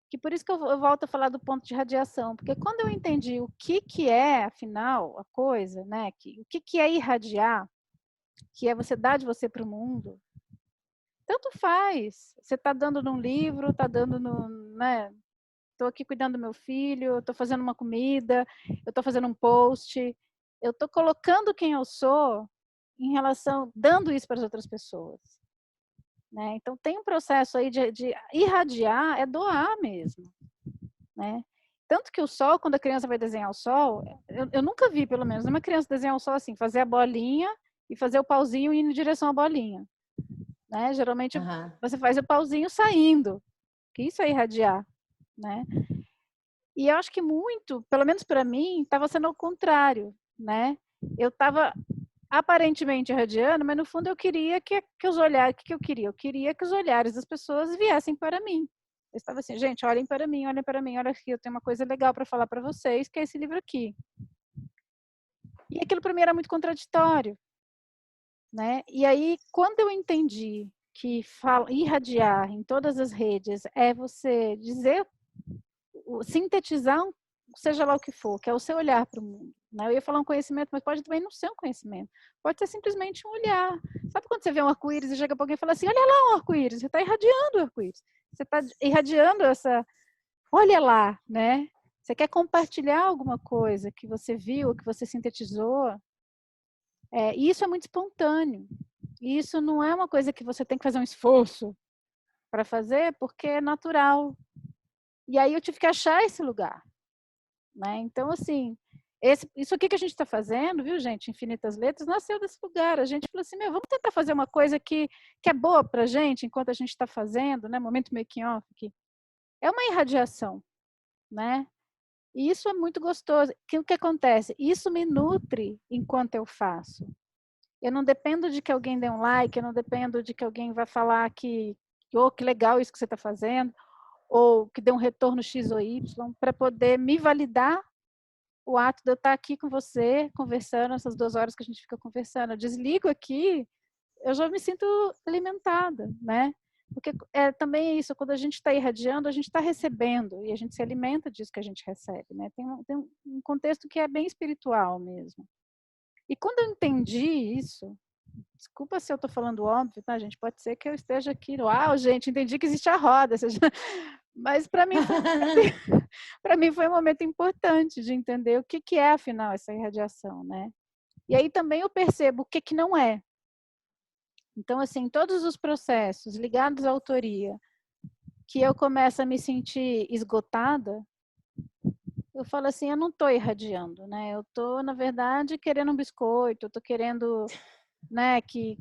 Speaker 1: Que por isso que eu volto a falar do ponto de radiação, porque quando eu entendi o que é, afinal, a coisa, né, o que é irradiar, que é você dar de você para o mundo, tanto faz. Você está dando num livro, está dando no, né, estou aqui cuidando do meu filho, estou fazendo uma comida, eu estou fazendo um post, eu estou colocando quem eu sou em relação, dando isso para as outras pessoas. Né? Então, tem um processo aí de irradiar, é doar mesmo. Né? Tanto que o sol, quando a criança vai desenhar o sol, eu nunca vi, pelo menos, uma criança desenhar o sol assim, fazer a bolinha e fazer o pauzinho indo em direção à bolinha. Né? Geralmente, você faz o pauzinho saindo, que isso é irradiar. Né? E eu acho que muito, pelo menos para mim, estava sendo ao contrário. Né? Eu estava aparentemente irradiando, mas no fundo eu queria que os olhares, o que eu queria? Eu queria que os olhares das pessoas viessem para mim. Eu estava assim, gente, olhem para mim, olha aqui, eu tenho uma coisa legal para falar para vocês, que é esse livro aqui. E aquilo para mim era muito contraditório. Né? E aí, quando eu entendi que irradiar em todas as redes é você dizer, sintetizar seja lá o que for, que é o seu olhar para o mundo. Né? Eu ia falar um conhecimento, mas pode também não ser um conhecimento. Pode ser simplesmente um olhar. Sabe quando você vê um arco-íris e chega para alguém e fala assim, olha lá um arco-íris, você está irradiando o arco-íris. Você está irradiando essa... Olha lá, né? Você quer compartilhar alguma coisa que você viu, que você sintetizou. E isso é muito espontâneo. E isso não é uma coisa que você tem que fazer um esforço para fazer, porque é natural. E aí eu tive que achar esse lugar. Né? Então, assim, isso aqui que a gente está fazendo, viu, gente? Infinitas Letras, nasceu desse lugar. A gente falou assim, vamos tentar fazer uma coisa que é boa para a gente, enquanto a gente está fazendo, né? Momento making off aqui. É uma irradiação, né? E isso é muito gostoso. O que acontece? Isso me nutre enquanto eu faço. Eu não dependo de que alguém dê um like, eu não dependo de que alguém vá falar que legal isso que você está fazendo, ou que dê um retorno X ou Y, para poder me validar o ato de eu estar aqui com você, conversando, essas 2 horas que a gente fica conversando. Eu desligo aqui, eu já me sinto alimentada, né? Porque também é isso, quando a gente está irradiando, a gente está recebendo, e a gente se alimenta disso que a gente recebe, né? Tem um contexto que é bem espiritual mesmo. E quando eu entendi isso, desculpa se eu estou falando óbvio, tá, gente? Pode ser que eu esteja aqui, uau, gente, entendi que existe a roda, mas para mim foi um momento importante de entender o que é, afinal, essa irradiação, né? E aí também eu percebo o que não é. Então, assim, todos os processos ligados à autoria, que eu começo a me sentir esgotada, eu falo assim, eu não estou irradiando, né? Eu estou, na verdade, querendo um biscoito, eu estou querendo, né, que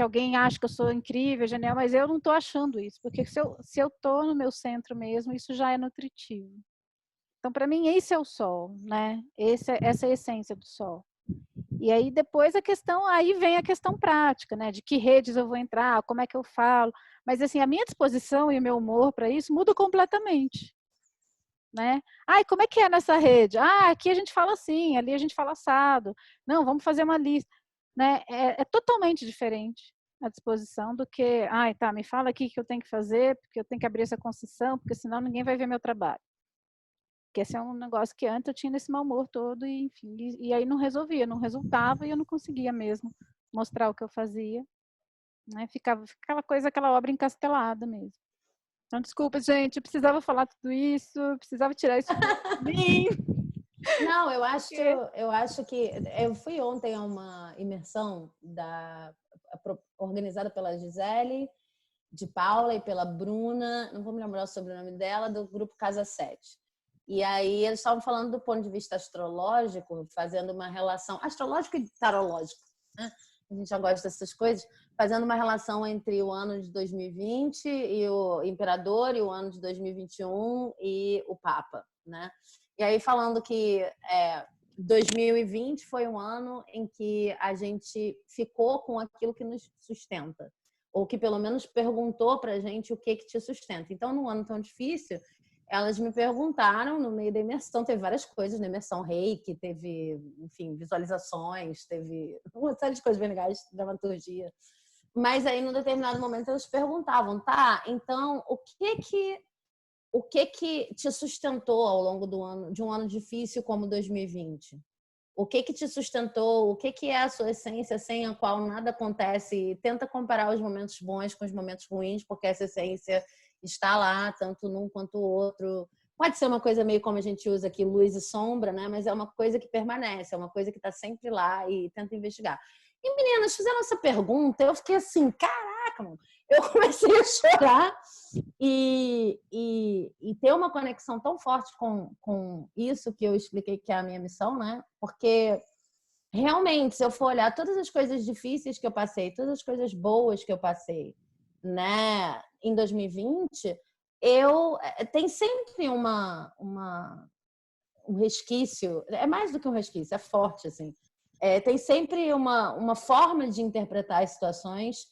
Speaker 1: alguém ache que eu sou incrível, genial, mas eu não estou achando isso, porque se eu estou no meu centro mesmo, isso já é nutritivo. Então, para mim, esse é o sol, né? Essa é a essência do sol. E aí depois aí vem a questão prática, né? De que redes eu vou entrar, como é que eu falo. Mas assim, a minha disposição e o meu humor para isso muda completamente, né? Ai, como é que é nessa rede? Ah, aqui a gente fala assim, ali a gente fala assado. Não, vamos fazer uma lista, né? É totalmente diferente a disposição do que, ai, tá, me fala aqui o que eu tenho que fazer, porque eu tenho que abrir essa concessão, porque senão ninguém vai ver meu trabalho. Porque esse é um negócio que antes eu tinha nesse mau humor todo, e enfim, e aí não resolvia, não resultava e eu não conseguia mesmo mostrar o que eu fazia, né? Ficava aquela coisa, aquela obra encastelada mesmo. Então, desculpa, gente, eu precisava falar tudo isso, eu precisava tirar isso de mim.
Speaker 2: Não, eu acho que eu fui ontem a uma imersão organizada pela Gisele, de Paula e pela Bruna, não vou me lembrar o sobrenome dela, do grupo Casa 7. E aí eles estavam falando do ponto de vista astrológico, fazendo uma relação astrológico e tarológico, né? A gente já gosta dessas coisas, fazendo uma relação entre o ano de 2020 e o imperador, e o ano de 2021 e o Papa, né? E aí falando que 2020 foi um ano em que a gente ficou com aquilo que nos sustenta, ou que pelo menos perguntou pra gente o que te sustenta. Então, num ano tão difícil, elas me perguntaram no meio da imersão, teve várias coisas na imersão, reiki, teve, enfim, visualizações, teve uma série de coisas bem legais, dramaturgia. Mas aí, num determinado momento, elas perguntavam, tá, então, o que te sustentou ao longo do ano, de um ano difícil como 2020? O que te sustentou? O que é a sua essência sem a qual nada acontece? Tenta comparar os momentos bons com os momentos ruins, porque essa essência está lá, tanto num quanto o outro. Pode ser uma coisa meio como a gente usa aqui, luz e sombra, né? Mas é uma coisa que permanece, é uma coisa que está sempre lá e tenta investigar. E meninas, fizeram essa pergunta, eu fiquei assim, caraca, mano. Eu comecei a chorar e ter uma conexão tão forte com isso que eu expliquei que é a minha missão, né? Porque realmente, se eu for olhar todas as coisas difíceis que eu passei, todas as coisas boas que eu passei, né, em 2020, tem sempre um resquício, é mais do que um resquício, é forte, assim. Tem sempre uma forma de interpretar as situações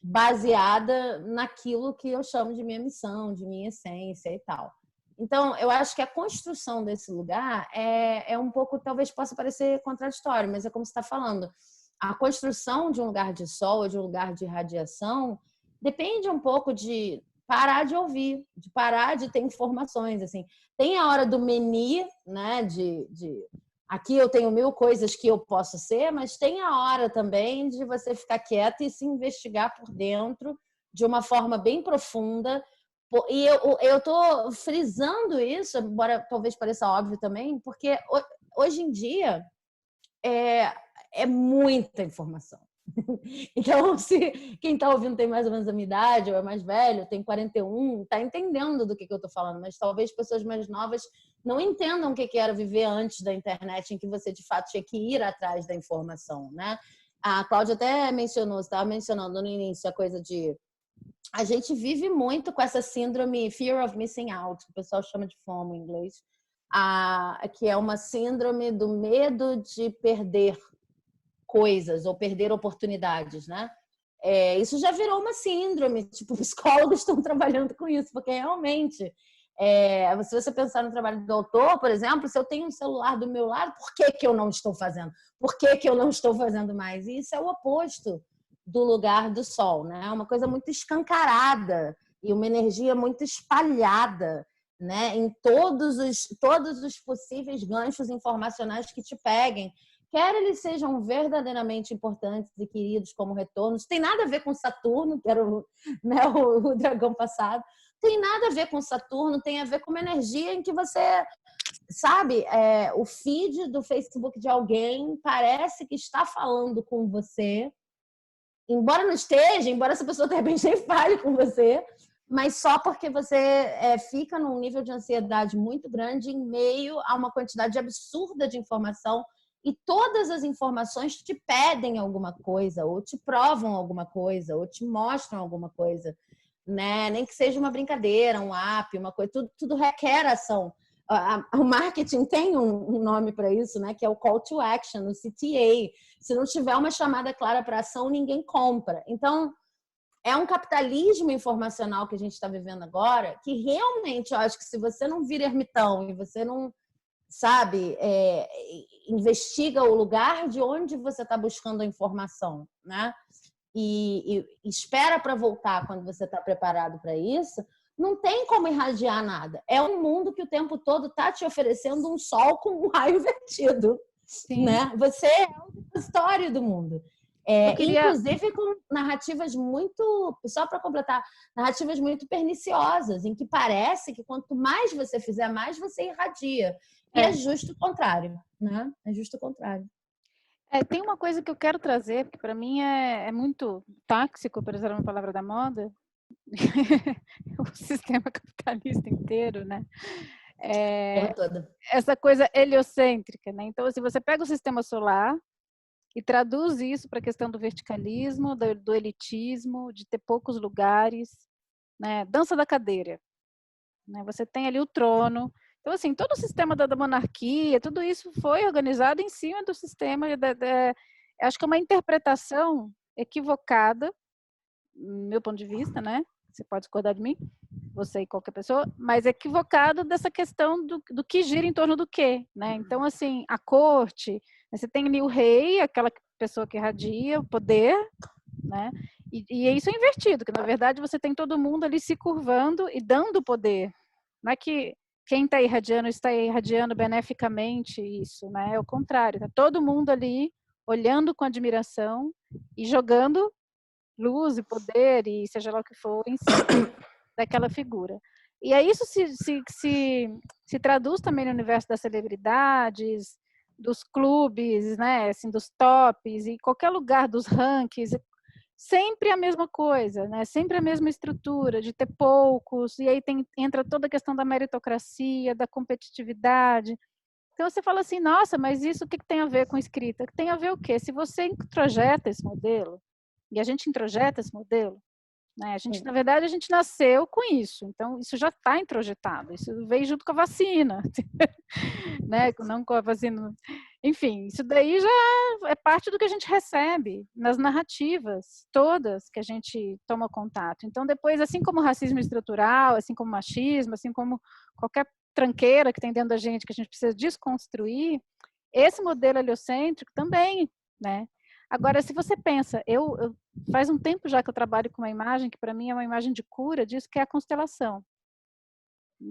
Speaker 2: baseada naquilo que eu chamo de minha missão, de minha essência e tal. Então, eu acho que a construção desse lugar é um pouco, talvez possa parecer contraditório, mas é como você está falando. A construção de um lugar de sol, de um lugar de radiação, depende um pouco de parar de ouvir, de parar de ter informações. Assim, tem a hora do menu, né? Aqui eu tenho 1000 coisas que eu posso ser, mas tem a hora também de você ficar quieta e se investigar por dentro de uma forma bem profunda. E eu tô frisando isso, embora talvez pareça óbvio também, porque hoje em dia é muita informação. Então, se quem está ouvindo tem mais ou menos a minha idade, ou é mais velho, tem 41, está entendendo do que eu estou falando, mas talvez pessoas mais novas não entendam o que era viver antes da internet, em que você de fato tinha que ir atrás da informação, né? A Cláudia até mencionou, você estava mencionando no início a coisa de a gente vive muito com essa síndrome fear of missing out, que o pessoal chama de FOMO em inglês, que é uma síndrome do medo de perder coisas ou perder oportunidades, né? Isso já virou uma síndrome, tipo, psicólogos estão trabalhando com isso, porque realmente, se você pensar no trabalho do autor, por exemplo, se eu tenho um celular do meu lado, por que eu não estou fazendo? Por que eu não estou fazendo mais? E isso é o oposto do lugar do sol, né? É uma coisa muito escancarada e uma energia muito espalhada, né? Em todos os possíveis ganchos informacionais que te peguem, quer eles sejam verdadeiramente importantes e queridos como retornos, tem nada a ver com Saturno, que era o dragão passado, tem nada a ver com Saturno, tem a ver com uma energia em que você, sabe, o feed do Facebook de alguém parece que está falando com você, embora não esteja, embora essa pessoa de repente nem fale com você, mas só porque você fica num nível de ansiedade muito grande em meio a uma quantidade absurda de informação e todas as informações te pedem alguma coisa, ou te provam alguma coisa, ou te mostram alguma coisa, né? Nem que seja uma brincadeira, um app, uma coisa, tudo requer ação. O marketing tem um nome para isso, né? Que é o call to action, o CTA. Se não tiver uma chamada clara para ação, ninguém compra. Então, é um capitalismo informacional que a gente está vivendo agora, que realmente eu acho que se você não vira ermitão e você não, sabe, investiga o lugar de onde você está buscando a informação, né? E espera para voltar quando você está preparado para isso, não tem como irradiar nada. É um mundo que o tempo todo está te oferecendo um sol com um raio vertido, né? Você é o repositório do mundo. Inclusive com narrativas muito, só para completar, narrativas muito perniciosas, em que parece que quanto mais você fizer, mais você irradia. E é justo o contrário, né? É justo o contrário.
Speaker 1: Tem uma coisa que eu quero trazer, porque para mim é muito tóxico, para usar uma palavra da moda, o sistema capitalista inteiro, né? Essa coisa heliocêntrica, né? Então, se você pega o sistema solar e traduz isso para a questão do verticalismo, do elitismo, de ter poucos lugares, né? Dança da cadeira, né? Você tem ali o trono. Então, assim, todo o sistema da monarquia, tudo isso foi organizado em cima do sistema. Acho que é uma interpretação equivocada, do meu ponto de vista, né? Você pode discordar de mim, você e qualquer pessoa, mas equivocado dessa questão do que gira em torno do quê, né? Então, assim, a corte, você tem ali o rei, aquela pessoa que irradia o poder, né? E isso é invertido, que na verdade você tem todo mundo ali se curvando e dando poder. Não é que quem está irradiando beneficamente isso, né? É o contrário, tá todo mundo ali olhando com admiração e jogando luz e poder e seja lá o que for em cima daquela figura. E aí isso se traduz também no universo das celebridades, dos clubes, né, assim, dos tops, e qualquer lugar dos rankings, sempre a mesma coisa, né? Sempre a mesma estrutura de ter poucos, e aí entra toda a questão da meritocracia, da competitividade. Então você fala assim, nossa, mas isso o que tem a ver com escrita? Tem a ver o quê? Se você introjeta esse modelo, e a gente introjeta esse modelo, né? Na verdade, a gente nasceu com isso, então isso já está introjetado, isso veio junto com a vacina, né? Não com a vacina. Enfim, isso daí já é parte do que a gente recebe nas narrativas todas que a gente toma contato. Então, depois, assim como o racismo estrutural, assim como o machismo, assim como qualquer tranqueira que tem dentro da gente que a gente precisa desconstruir, esse modelo heliocêntrico também, né? Agora, se você pensa, eu faz um tempo já que eu trabalho com uma imagem que para mim é uma imagem de cura disso, que é a constelação.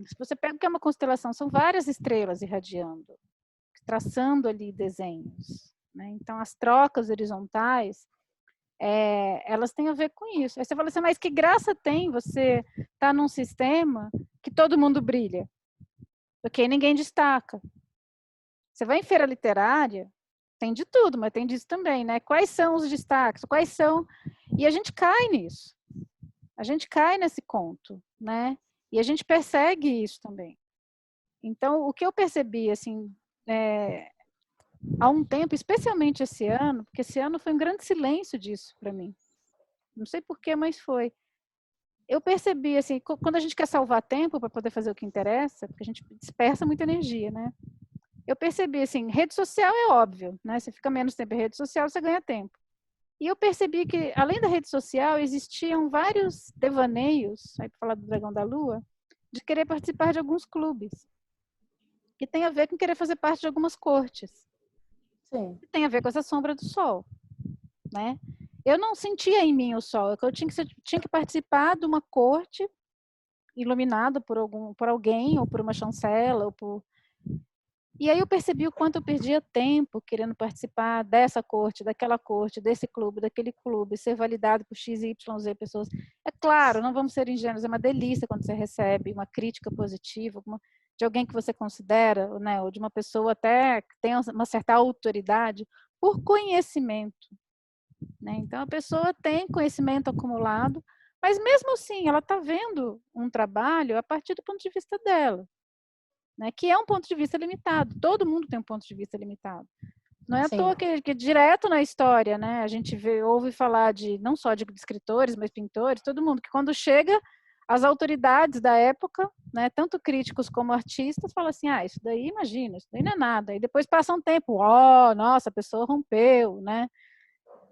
Speaker 1: Se você pega o que é uma constelação, são várias estrelas irradiando, traçando ali desenhos, né? Então, as trocas horizontais, elas têm a ver com isso. Aí você fala assim, mas que graça tem você estar num sistema que todo mundo brilha? Porque ninguém destaca. Você vai em feira literária, tem de tudo, mas tem disso também, né? Quais são os destaques? Quais são... E a gente cai nisso. A gente cai nesse conto, né? E a gente persegue isso também. Então, o que eu percebi, assim, há um tempo, especialmente esse ano, porque esse ano foi um grande silêncio disso para mim. Não sei porquê, mas foi. Eu percebi, assim, quando a gente quer salvar tempo para poder fazer o que interessa, porque a gente dispersa muita energia, né? Eu percebi, assim, rede social é óbvio, né? Você fica menos tempo em rede social, você ganha tempo. E eu percebi que, além da rede social, existiam vários devaneios, aí para falar do Dragão da Lua, de querer participar de alguns clubes, que tem a ver com querer fazer parte de algumas cortes.
Speaker 2: Sim.
Speaker 1: Que tem a ver com essa sombra do sol, né? Eu não sentia em mim o sol, eu tinha que participar de uma corte iluminada por alguém, ou por uma chancela, ou por... E aí eu percebi o quanto eu perdia tempo querendo participar dessa corte, daquela corte, desse clube, daquele clube, ser validado por X, Y, Z pessoas. É claro, não vamos ser ingênuos, é uma delícia quando você recebe uma crítica positiva, de alguém que você considera, né, ou de uma pessoa até que tem uma certa autoridade, por conhecimento, né? Então, a pessoa tem conhecimento acumulado, Mas mesmo assim, ela está vendo um trabalho a partir do ponto de vista dela, né? Que é um ponto de vista limitado. Todo mundo tem um ponto de vista limitado. Não é à toa que direto na história, né? A gente ouve falar não só de escritores, mas pintores, todo mundo, que quando chega as autoridades da época, né, tanto críticos como artistas, falam assim, isso daí, imagina, isso daí não é nada. E depois passa um tempo, nossa, a pessoa rompeu, né?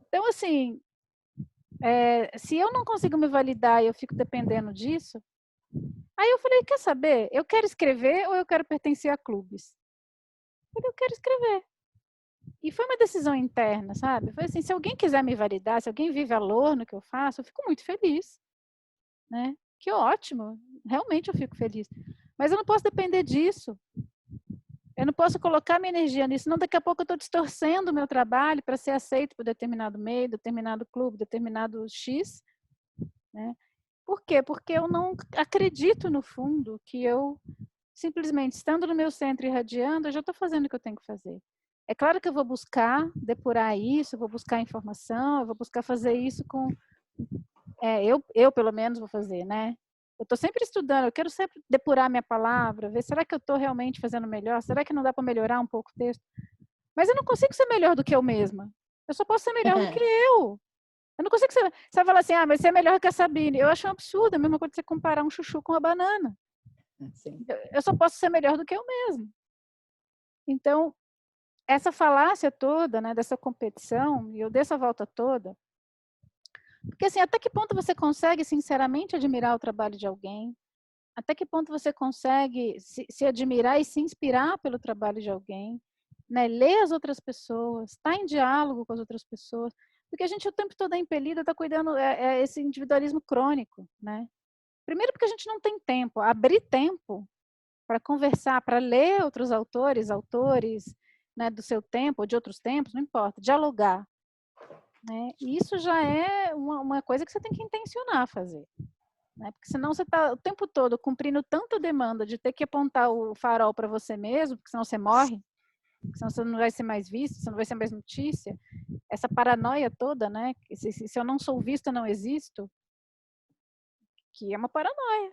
Speaker 1: Então, assim, se eu não consigo me validar e eu fico dependendo disso, aí eu falei, quer saber? Eu quero escrever ou eu quero pertencer a clubes? Eu falei, eu quero escrever. E foi uma decisão interna, sabe? Foi assim, se alguém quiser me validar, se alguém vê valor no que eu faço, eu fico muito feliz, né? Que ótimo, realmente eu fico feliz. Mas eu não posso depender disso. Eu não posso colocar minha energia nisso, senão daqui a pouco eu estou distorcendo o meu trabalho para ser aceito por determinado meio, determinado clube, determinado X, né? Por quê? Porque eu não acredito no fundo que eu, simplesmente estando no meu centro e irradiando, eu já estou fazendo o que eu tenho que fazer. É claro que eu vou buscar depurar isso, eu vou buscar informação, eu vou buscar fazer isso com... eu pelo menos vou fazer, né? Eu estou sempre estudando, eu quero sempre depurar minha palavra, ver, será que eu estou realmente fazendo melhor? Será que não dá para melhorar um pouco o texto? Mas eu não consigo ser melhor do que eu mesma. Eu só posso ser melhor do que eu. Eu não consigo ser... Você vai falar assim, mas você é melhor que a Sabine. Eu acho um absurdo, a mesma coisa que você comparar um chuchu com uma banana.
Speaker 2: Sim.
Speaker 1: Eu só posso ser melhor do que eu mesmo. Então, essa falácia toda, né, dessa competição, e eu dei essa volta toda, porque assim, até que ponto você consegue sinceramente admirar o trabalho de alguém? Até que ponto você consegue se admirar e se inspirar pelo trabalho de alguém? Né? Ler as outras pessoas, estar em diálogo com as outras pessoas, porque a gente o tempo todo é impelido, está cuidando, esse individualismo crônico, né? Primeiro porque a gente não tem tempo, abrir tempo para conversar, para ler outros autores, né, do seu tempo ou de outros tempos, não importa, dialogar, né? E isso já é uma coisa que você tem que intencionar fazer, né? Porque senão você está o tempo todo cumprindo tanta demanda de ter que apontar o farol para você mesmo, porque senão você morre, porque senão você não vai ser mais visto, você não vai ser mais notícia. Essa paranoia toda, né? Se eu não sou vista, eu não existo, que é uma paranoia.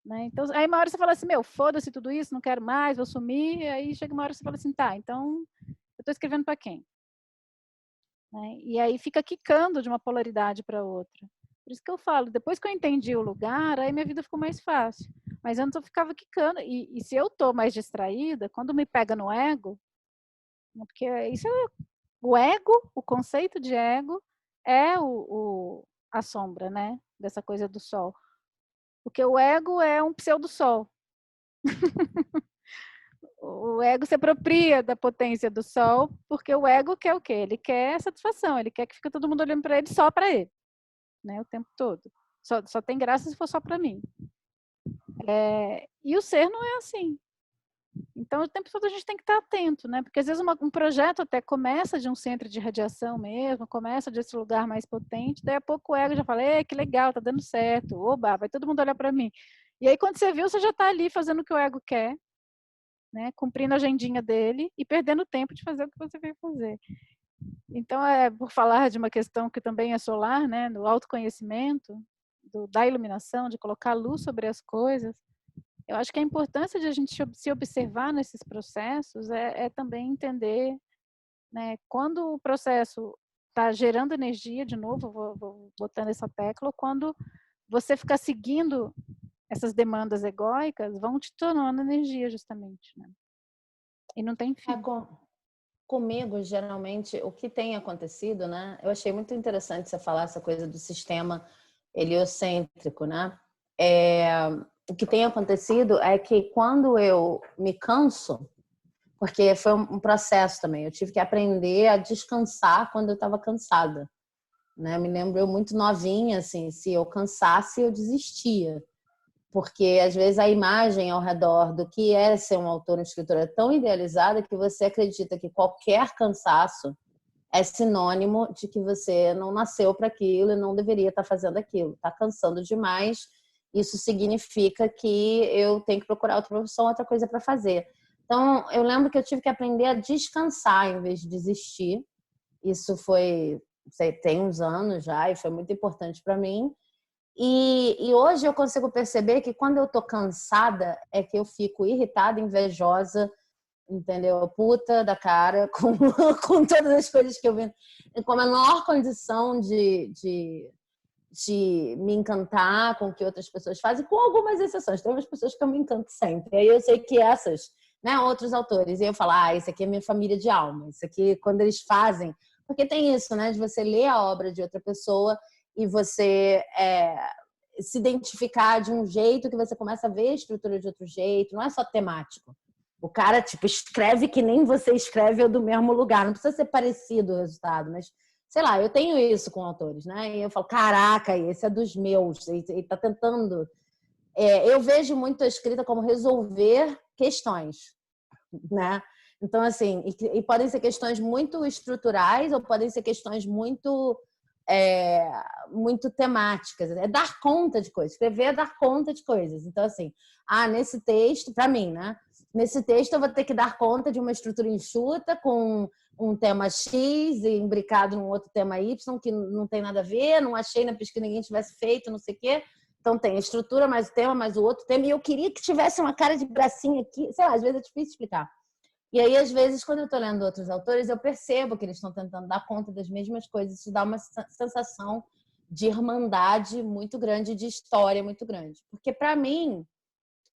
Speaker 1: Né? Então, aí uma hora você fala assim, foda-se tudo isso, não quero mais, vou sumir. E aí chega uma hora que você fala assim, tá, então eu estou escrevendo para quem? Né? E aí fica quicando de uma polaridade para outra. Por isso que eu falo, depois que eu entendi o lugar, aí minha vida ficou mais fácil. Mas antes eu ficava quicando. E se eu estou mais distraída, quando me pega no ego, porque isso é o ego, o conceito de ego é a sombra, né? Dessa coisa do sol. Porque o ego é um pseudo-sol. O ego se apropria da potência do sol, porque o ego quer o quê? Ele quer satisfação, ele quer que fique todo mundo olhando para ele só para ele, né? O tempo todo. Só tem graça se for só para mim. E o ser não é assim. Então, o tempo todo a gente tem que estar atento, né? Porque às vezes um projeto até começa de um centro de radiação mesmo, começa desse lugar mais potente, daí a pouco o ego já fala, que legal, tá dando certo, oba, vai todo mundo olhar para mim. E aí quando você viu, você já está ali fazendo o que o ego quer, né? Cumprindo a agendinha dele e perdendo tempo de fazer o que você veio fazer. Então, por falar de uma questão que também é solar, né? Do autoconhecimento, da iluminação, de colocar luz sobre as coisas, eu acho que a importância de a gente se observar nesses processos é também entender, né, quando o processo está gerando energia, de novo, vou botando essa tecla, quando você ficar seguindo essas demandas egóicas, vão te tornando energia, justamente. Né? E não tem fim.
Speaker 2: Comigo, geralmente, o que tem acontecido, né? Eu achei muito interessante você falar essa coisa do sistema heliocêntrico, né? O que tem acontecido é que quando eu me canso, porque foi um processo também, eu tive que aprender a descansar quando eu estava cansada, né? Me lembro eu muito novinha, assim, se eu cansasse, eu desistia. Porque às vezes a imagem ao redor do que é ser um autor, um escritor é tão idealizada que você acredita que qualquer cansaço é sinônimo de que você não nasceu para aquilo e não deveria estar fazendo aquilo. Está cansando demais, isso significa que eu tenho que procurar outra profissão, outra coisa para fazer. Então, eu lembro que eu tive que aprender a descansar em vez de desistir. Isso foi, tem uns anos já e foi muito importante para mim. E hoje eu consigo perceber que quando eu tô cansada é que eu fico irritada, invejosa, entendeu? Puta da cara com todas as coisas que eu vi, com a menor condição de me encantar com o que outras pessoas fazem, com algumas exceções. Tem umas pessoas que eu me encanto sempre. E aí eu sei que essas, né, outros autores, e eu falo, isso aqui é minha família de alma. Isso aqui, quando eles fazem... Porque tem isso, né, de você ler a obra de outra pessoa e você se identificar de um jeito que você começa a ver a estrutura de outro jeito. Não é só temático. O cara, tipo, escreve que nem você escreve ou do mesmo lugar. Não precisa ser parecido o resultado, mas... Sei lá, eu tenho isso com autores, né? E eu falo, caraca, esse é dos meus. Ele tá tentando... eu vejo muito a escrita como resolver questões, né? Então, assim, e podem ser questões muito estruturais ou podem ser questões muito temáticas. É dar conta de coisas. Escrever é dar conta de coisas. Então, assim, nesse texto, para mim, né? Nesse texto eu vou ter que dar conta de uma estrutura enxuta com um tema X e imbricado num outro tema Y que não tem nada a ver, não achei na pesquisa que ninguém tivesse feito, não sei o quê. Então tem a estrutura, mais o tema, mais o outro tema. E eu queria que tivesse uma cara de bracinho aqui. Sei lá, às vezes é difícil explicar. E aí, às vezes, quando eu tô lendo outros autores, eu percebo que eles estão tentando dar conta das mesmas coisas. Isso dá uma sensação de irmandade muito grande, de história muito grande. Porque, para mim,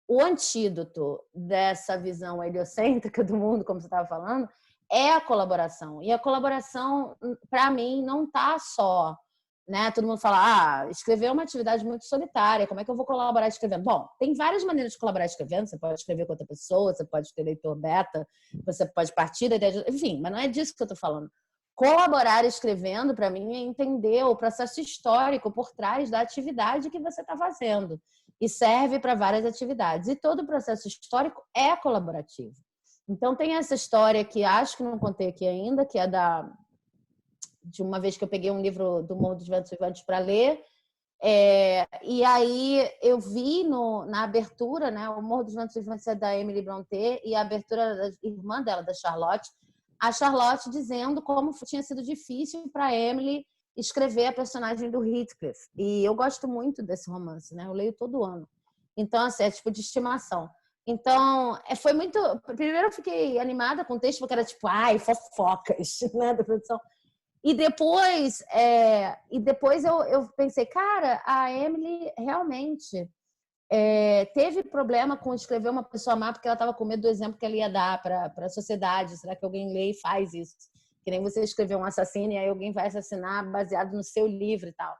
Speaker 2: o antídoto dessa visão heliocêntrica do mundo, como você estava falando, é a colaboração. E a colaboração, para mim, não está só... Né? Todo mundo fala, escrever é uma atividade muito solitária, como é que eu vou colaborar escrevendo? Bom, tem várias maneiras de colaborar escrevendo, você pode escrever com outra pessoa, você pode ter leitor beta, você pode partir da ideia de... Enfim, mas não é disso que eu estou falando. Colaborar escrevendo, para mim, é entender o processo histórico por trás da atividade que você está fazendo. E serve para várias atividades. E todo o processo histórico é colaborativo. Então, tem essa história que acho que não contei aqui ainda, que é de uma vez que eu peguei um livro do Morro dos Ventos Vivantes para ler, e aí eu vi na abertura, né, o Morro dos Ventos Vivantes é da Emily Brontë, e a abertura da irmã dela, da Charlotte, a Charlotte dizendo como tinha sido difícil para Emily escrever a personagem do Heathcliff. E eu gosto muito desse romance, né? Eu leio todo ano. Então, assim, é tipo de estimação. Então, foi muito... Primeiro eu fiquei animada com o texto, porque era tipo, fofocas, né, da produção. E depois eu pensei, cara, a Emily realmente teve problema com escrever uma pessoa má porque ela estava com medo do exemplo que ela ia dar para a sociedade. Será que alguém lê e faz isso? Que nem você escrever um assassino e aí alguém vai assassinar baseado no seu livro e tal.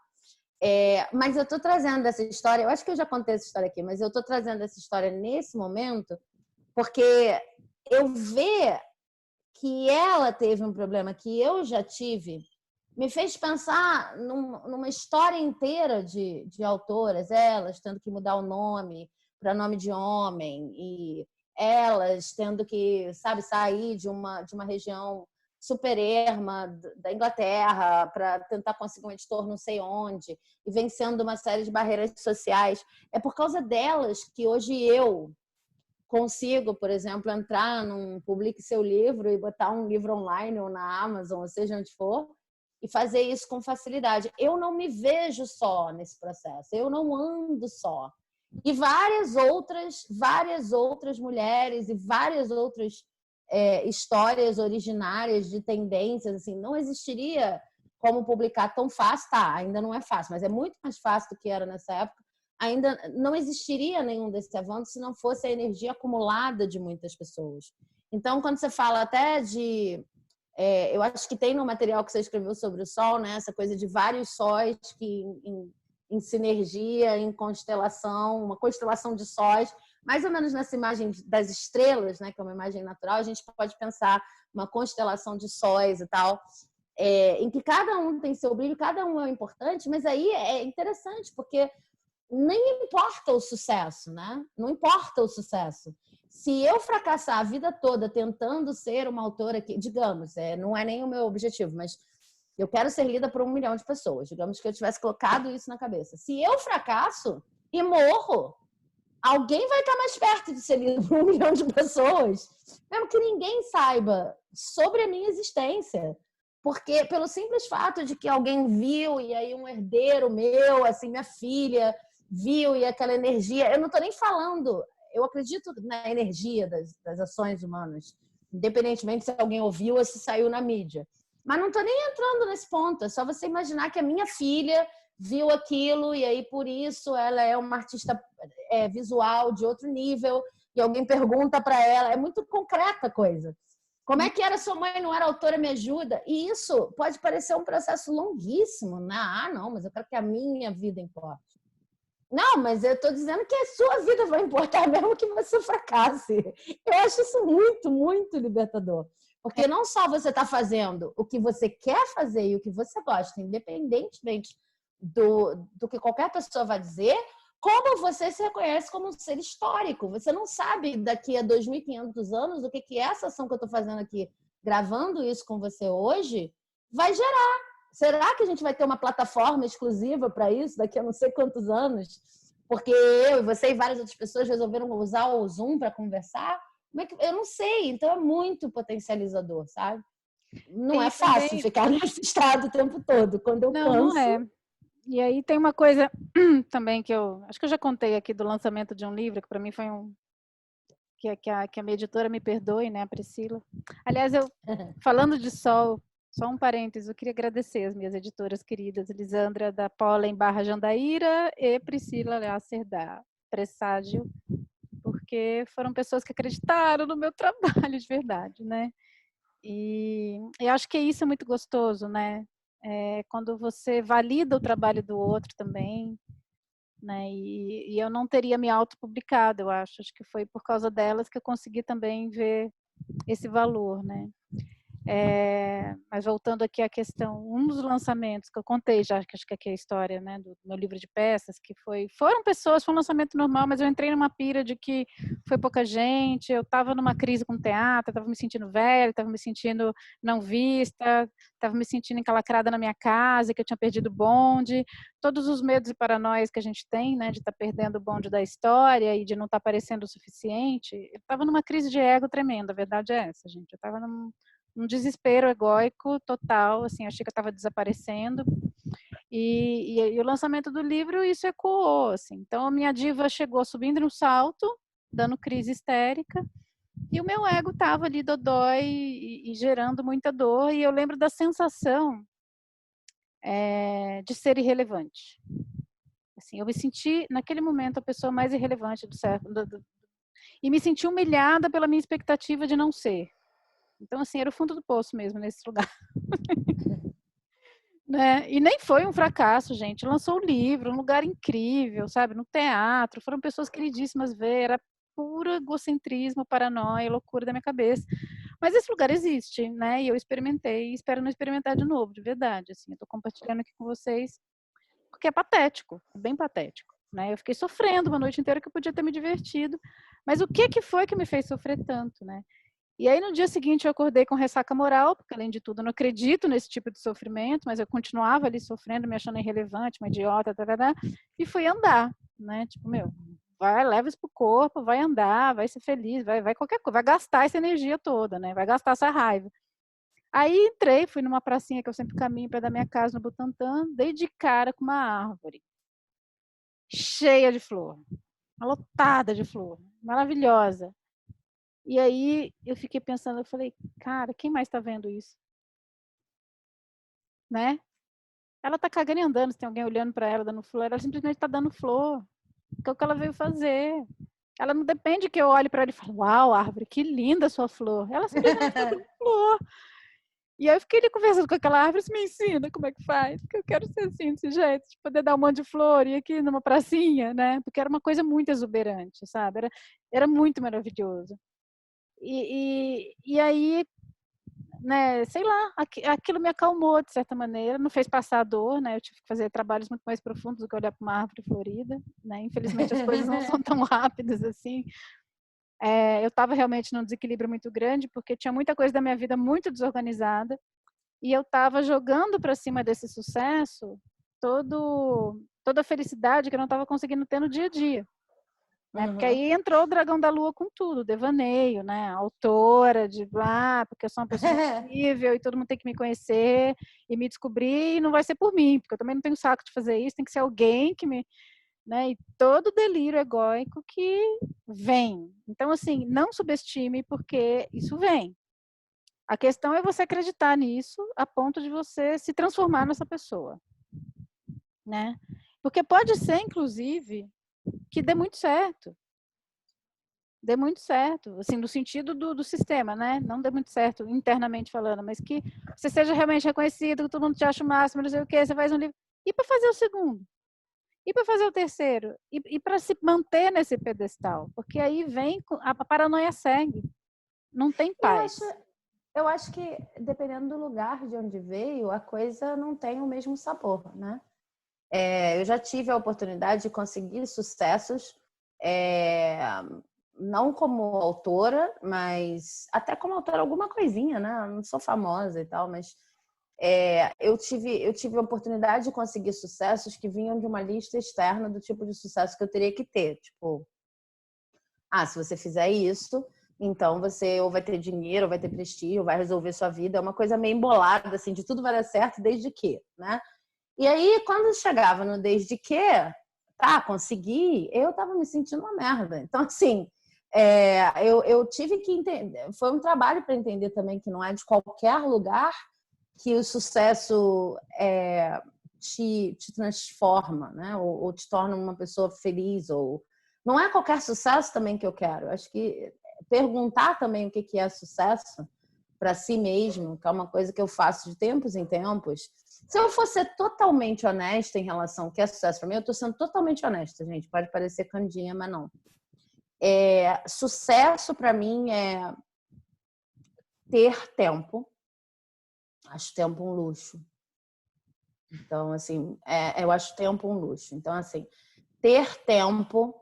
Speaker 2: Mas eu estou trazendo essa história, eu acho que eu já contei essa história aqui, mas eu estou trazendo essa história nesse momento porque eu ver que ela teve um problema que eu já tive, me fez pensar numa história inteira de autoras, elas tendo que mudar o nome para nome de homem, e elas tendo que, sabe, sair de uma região super erma da Inglaterra para tentar conseguir um editor não sei onde, e vencendo uma série de barreiras sociais. É por causa delas que hoje eu consigo, por exemplo, entrar num Publique Seu Livro e botar um livro online ou na Amazon, ou seja onde for, e fazer isso com facilidade. Eu não me vejo só nesse processo, eu não ando só. E várias outras mulheres e várias outras histórias originárias de tendências, assim, não existiria como publicar tão fácil, ainda não é fácil, mas é muito mais fácil do que era nessa época. Ainda não existiria nenhum desses avanços se não fosse a energia acumulada de muitas pessoas. Então, quando você fala até de... eu acho que tem no material que você escreveu sobre o Sol, né, essa coisa de vários sóis que em sinergia, em constelação, uma constelação de sóis, mais ou menos nessa imagem das estrelas, né, que é uma imagem natural, a gente pode pensar uma constelação de sóis e tal, em que cada um tem seu brilho, cada um é importante, mas aí é interessante, porque nem importa o sucesso, né? Não importa o sucesso. Se eu fracassar a vida toda tentando ser uma autora que, digamos, não é nem o meu objetivo, mas eu quero ser lida por 1 milhão de pessoas. Digamos que eu tivesse colocado isso na cabeça. Se eu fracasso e morro, alguém vai estar mais perto de ser lida por 1 milhão de pessoas, mesmo que ninguém saiba sobre a minha existência. porque pelo simples fato de que alguém viu, e aí um herdeiro meu, assim, minha filha, viu, e aquela energia. Eu não estou nem falando, eu acredito na energia das ações humanas, independentemente se alguém ouviu ou se saiu na mídia. Mas não estou nem entrando nesse ponto, é só você imaginar que a minha filha viu aquilo e aí por isso ela é uma artista visual de outro nível e alguém pergunta para ela, é muito concreta a coisa. Como é que era sua mãe, não era autora, me ajuda? E isso pode parecer um processo longuíssimo. Não, mas eu quero que a minha vida importe. Não, mas eu estou dizendo que a sua vida vai importar mesmo que você fracasse. Eu acho isso muito, muito libertador. Porque não só você está fazendo o que você quer fazer e o que você gosta, independentemente do que qualquer pessoa vai dizer, como você se reconhece como um ser histórico. Você não sabe daqui a 2.500 anos o que essa ação que eu estou fazendo aqui, gravando isso com você hoje, vai gerar. Será que a gente vai ter uma plataforma exclusiva para isso daqui a não sei quantos anos? Porque eu e você e várias outras pessoas resolveram usar o Zoom para conversar? Eu não sei. Então é muito potencializador, sabe? Não é fácil também ficar nesse estado o tempo todo. Quando eu canso...
Speaker 1: Não é. E aí tem uma coisa também que eu acho que eu já contei aqui do lançamento de um livro, que para mim foi que a minha editora me perdoe, né, a Priscila. Aliás, eu falando de sol, só um parênteses, eu queria agradecer as minhas editoras queridas, Lisandra da Pollen / Jandaíra e Priscila Lasser da Presságio, porque foram pessoas que acreditaram no meu trabalho de verdade, né? E eu acho que isso é muito gostoso, né? Quando você valida o trabalho do outro também, né? E eu não teria me autopublicado, eu acho. Acho que foi por causa delas que eu consegui também ver esse valor, né? Mas voltando aqui à questão, um dos lançamentos que eu contei já, que acho que aqui é a história, né, do meu livro de peças, que foi um lançamento normal, mas eu entrei numa pira de que foi pouca gente, eu estava numa crise com o teatro, estava me sentindo velha, estava me sentindo não vista, estava me sentindo encalacrada na minha casa, que eu tinha perdido o bonde, todos os medos e paranoias que a gente tem, né, de estar perdendo o bonde da história e de não estar parecendo o suficiente. Eu estava numa crise de ego tremenda, a verdade é essa, gente. Eu estava um desespero egóico total, assim, achei que eu estava desaparecendo. E o lançamento do livro, isso ecoou, assim. Então, a minha diva chegou subindo no salto, dando crise histérica, e o meu ego estava ali dodói e gerando muita dor, e eu lembro da sensação de ser irrelevante. Assim, eu me senti, naquele momento, a pessoa mais irrelevante do século, e me senti humilhada pela minha expectativa de não ser. Então, assim, era o fundo do poço mesmo, nesse lugar. Né? E nem foi um fracasso, gente. Lançou um livro, um lugar incrível, sabe? No teatro, foram pessoas queridíssimas ver, era puro egocentrismo, paranoia, loucura da minha cabeça. Mas esse lugar existe, né? E eu experimentei e espero não experimentar de novo, de verdade. Assim, eu tô compartilhando aqui com vocês, porque é patético, é bem patético. Né? Eu fiquei sofrendo uma noite inteira que eu podia ter me divertido. Mas o que foi que me fez sofrer tanto, né? E aí no dia seguinte eu acordei com ressaca moral, porque além de tudo eu não acredito nesse tipo de sofrimento, mas eu continuava ali sofrendo, me achando irrelevante, uma idiota, e fui andar, né? Tipo, vai, leva isso pro corpo, vai andar, vai ser feliz, vai qualquer coisa, vai gastar essa energia toda, né? Vai gastar essa raiva. Aí entrei, fui numa pracinha que eu sempre caminho perto da minha casa, no Butantã, dei de cara com uma árvore cheia de flor, lotada de flor, maravilhosa. E aí eu fiquei pensando, eu falei, cara, quem mais tá vendo isso? Né? Ela tá cagando e andando, se tem alguém olhando para ela dando flor, ela simplesmente tá dando flor. Que é o que ela veio fazer. Ela não depende que eu olhe para ela e fale, uau, árvore, que linda a sua flor. Ela simplesmente tá dando flor. E aí eu fiquei ali conversando com aquela árvore, me ensina como é que faz, porque eu quero ser assim, desse jeito, de poder dar um monte de flor e aqui numa pracinha, né? Porque era uma coisa muito exuberante, sabe? Era muito maravilhoso. E aí, né, sei lá, aquilo me acalmou de certa maneira, não fez passar a dor, né? Eu tive que fazer trabalhos muito mais profundos do que olhar para uma árvore florida, né? Infelizmente as coisas não são tão rápidas assim. Eu estava realmente num desequilíbrio muito grande, porque tinha muita coisa da minha vida muito desorganizada, e eu estava jogando para cima desse sucesso toda a felicidade que eu não estava conseguindo ter no dia a dia. Né? Porque aí entrou o Dragão da Lua com tudo, devaneio, né? Autora de porque eu sou uma pessoa incrível e todo mundo tem que me conhecer e me descobrir, e não vai ser por mim, porque eu também não tenho saco de fazer isso, tem que ser alguém que me, né? E todo delírio egóico que vem. Então, assim, não subestime, porque isso vem. A questão é você acreditar nisso a ponto de você se transformar nessa pessoa, né? Porque pode ser, inclusive, que dê muito certo. Dê muito certo, assim, no sentido do sistema, né? Não dê muito certo internamente falando, mas que você seja realmente reconhecido, que todo mundo te acha o máximo, não sei o quê, você faz um livro. E para fazer o segundo? E para fazer o terceiro? E para se manter nesse pedestal? Porque aí vem, a paranoia segue. Não tem paz.
Speaker 2: Eu acho que, dependendo do lugar de onde veio, a coisa não tem o mesmo sabor, né? Eu já tive a oportunidade de conseguir sucessos, não como autora, mas até como autora alguma coisinha, né? Eu não sou famosa e tal, mas eu tive a oportunidade de conseguir sucessos que vinham de uma lista externa do tipo de sucesso que eu teria que ter. Tipo, se você fizer isso, então você ou vai ter dinheiro, ou vai ter prestígio, ou vai resolver sua vida. É uma coisa meio embolada, assim, de tudo vai dar certo desde que, né? E aí, quando chegava no desde que, consegui, eu tava me sentindo uma merda. Então, assim, eu tive que entender, foi um trabalho para entender também que não é de qualquer lugar que o sucesso te transforma, né? Ou te torna uma pessoa feliz, ou não é qualquer sucesso também que eu quero. Acho que perguntar também o que é sucesso para si mesmo, que é uma coisa que eu faço de tempos em tempos. Se eu fosse totalmente honesta em relação ao que é sucesso para mim, eu estou sendo totalmente honesta, gente. Pode parecer candinha, mas não. Sucesso para mim é ter tempo. Acho tempo um luxo. Então, assim, eu acho tempo um luxo. Então, assim, ter tempo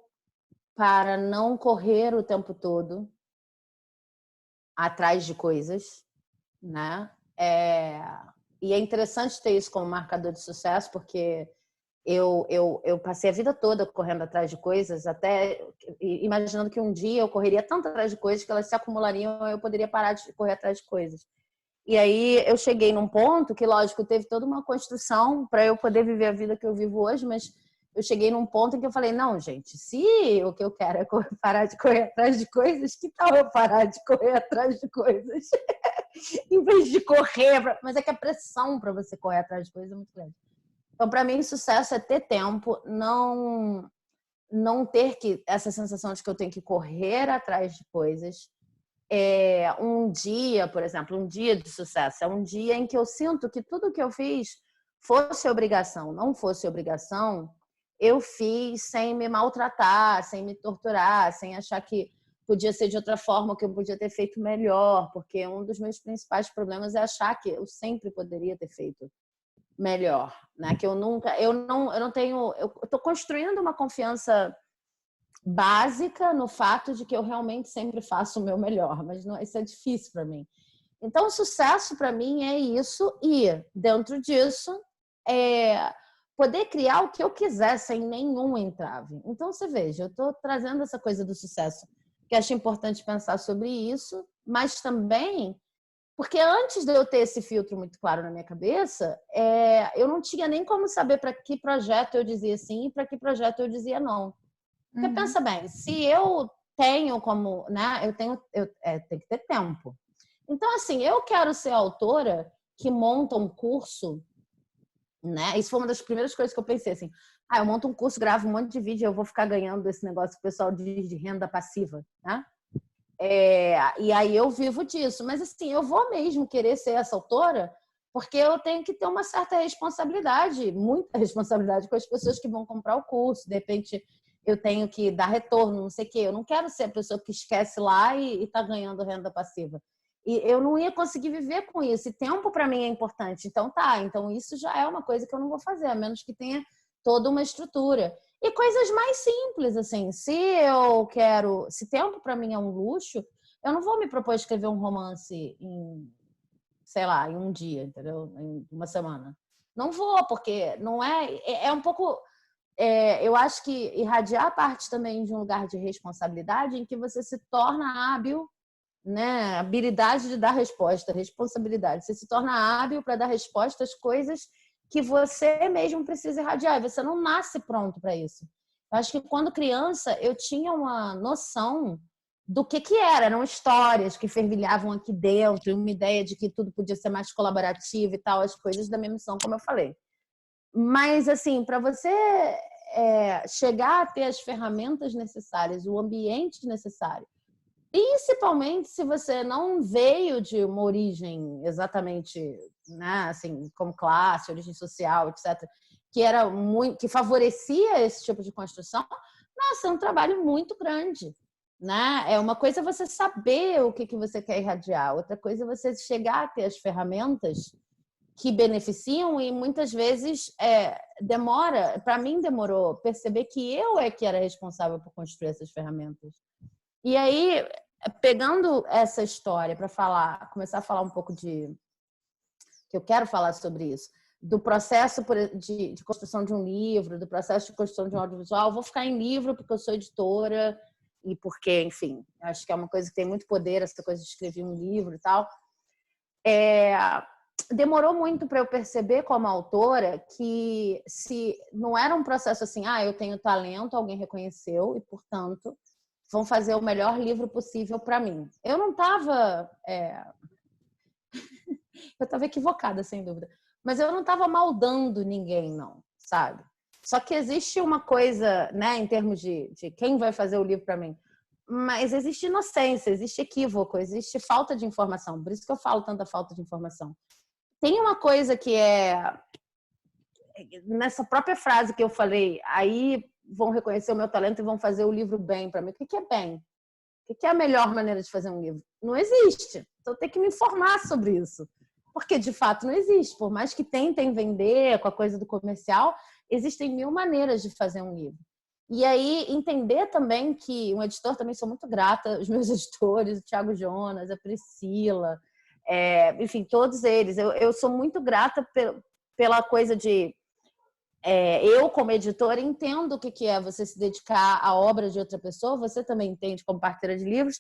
Speaker 2: para não correr o tempo todo atrás de coisas, né? E é interessante ter isso como marcador de sucesso, porque eu passei a vida toda correndo atrás de coisas, até imaginando que um dia eu correria tanto atrás de coisas que elas se acumulariam e eu poderia parar de correr atrás de coisas. E aí eu cheguei num ponto que, lógico, teve toda uma construção para eu poder viver a vida que eu vivo hoje, mas eu cheguei num ponto em que eu falei, não, gente, se o que eu quero é parar de correr atrás de coisas, que tal eu parar de correr atrás de coisas? Em vez de correr, mas é que a pressão para você correr atrás de coisas é muito grande. Então, para mim, sucesso é ter tempo, não ter essa sensação de que eu tenho que correr atrás de coisas. Um dia, por exemplo, um dia de sucesso é um dia em que eu sinto que tudo que eu fiz fosse obrigação, não fosse obrigação, eu fiz sem me maltratar, sem me torturar, sem achar que podia ser de outra forma, que eu podia ter feito melhor, porque um dos meus principais problemas é achar que eu sempre poderia ter feito melhor, né? Que eu não tenho, eu estou construindo uma confiança básica no fato de que eu realmente sempre faço o meu melhor, mas não, isso é difícil para mim. Então, o sucesso para mim é isso, e dentro disso poder criar o que eu quiser sem nenhum entrave. Então, você veja, eu estou trazendo essa coisa do sucesso, que acho importante pensar sobre isso, mas também porque antes de eu ter esse filtro muito claro na minha cabeça, eu não tinha nem como saber para que projeto eu dizia sim e para que projeto eu dizia não. Porque pensa bem, se eu tenho como, né, eu tenho que ter tempo. Então, assim, eu quero ser autora que monta um curso, né? Isso foi uma das primeiras coisas que eu pensei, assim, eu monto um curso, gravo um monte de vídeo, eu vou ficar ganhando esse negócio que o pessoal diz de renda passiva, né? E aí eu vivo disso. Mas, assim, eu vou mesmo querer ser essa autora porque eu tenho que ter uma certa responsabilidade, muita responsabilidade com as pessoas que vão comprar o curso. De repente, eu tenho que dar retorno, não sei o quê. Eu não quero ser a pessoa que esquece lá e está ganhando renda passiva. E eu não ia conseguir viver com isso. E tempo, para mim, é importante. Então isso já é uma coisa que eu não vou fazer, a menos que tenha toda uma estrutura. E coisas mais simples, assim, se tempo para mim é um luxo, eu não vou me propor a escrever um romance sei lá, em um dia, entendeu? Em uma semana. Não vou, porque não é um pouco eu acho que irradiar parte também de um lugar de responsabilidade em que você se torna hábil, né? Habilidade de dar resposta, responsabilidade. Você se torna hábil para dar resposta às coisas que você mesmo precisa irradiar. E você não nasce pronto para isso. Eu acho que quando criança eu tinha uma noção do que era. Eram histórias que fervilhavam aqui dentro, uma ideia de que tudo podia ser mais colaborativo e tal, as coisas da minha missão, como eu falei. Mas, assim, para você chegar a ter as ferramentas necessárias, o ambiente necessário, principalmente se você não veio de uma origem exatamente, né, assim, como classe, origem social, etc., que favorecia esse tipo de construção, nossa, é um trabalho muito grande, né? É uma coisa você saber o que você quer irradiar, outra coisa é você chegar a ter as ferramentas que beneficiam e muitas vezes demora, para mim demorou, perceber que eu que era responsável por construir essas ferramentas. E aí, pegando essa história para começar a falar um pouco que eu quero falar sobre isso, do processo de construção de um livro, do processo de construção de um audiovisual, vou ficar em livro porque eu sou editora e porque, enfim, acho que é uma coisa que tem muito poder, essa coisa de escrever um livro e tal. Demorou muito para eu perceber como autora que se não era um processo assim, eu tenho talento, alguém reconheceu e, portanto, vão fazer o melhor livro possível para mim. Eu não estava... eu estava equivocada, sem dúvida. Mas eu não estava maldando ninguém, não, sabe? Só que existe uma coisa, né, em termos de quem vai fazer o livro para mim. Mas existe inocência, existe equívoco, existe falta de informação. Por isso que eu falo tanta falta de informação. Tem uma coisa que nessa própria frase que eu falei, aí vão reconhecer o meu talento e vão fazer o livro bem para mim. O que é bem? O que é a melhor maneira de fazer um livro? Não existe. Então eu tenho que me informar sobre isso. Porque, de fato, não existe. Por mais que tentem vender com a coisa do comercial, existem 1000 maneiras de fazer um livro. E aí, entender também que um editor, também sou muito grata, os meus editores, o Thiago Jonas, a Priscila, enfim, todos eles. Eu sou muito grata pela coisa de... eu, como editora, entendo o que é você se dedicar à obra de outra pessoa, você também entende como parceira de livros,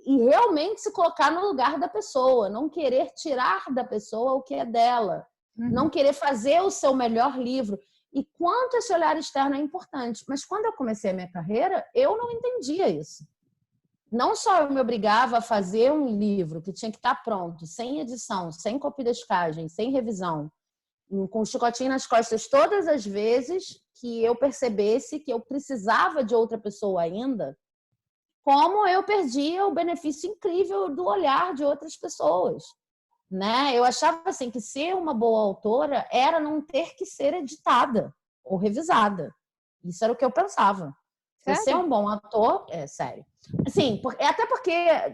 Speaker 2: e realmente se colocar no lugar da pessoa, não querer tirar da pessoa o que é dela, não querer fazer o seu melhor livro. E quanto esse olhar externo é importante. Mas quando eu comecei a minha carreira, eu não entendia isso. Não só eu me obrigava a fazer um livro que tinha que estar pronto, sem edição, sem copidescagem, sem revisão, com um chicotinho nas costas todas as vezes que eu percebesse que eu precisava de outra pessoa ainda, como eu perdia o benefício incrível do olhar de outras pessoas, né? Eu achava assim que ser uma boa autora era não ter que ser editada ou revisada. Isso era o que eu pensava. Você é um bom ator, sério. Assim, até porque,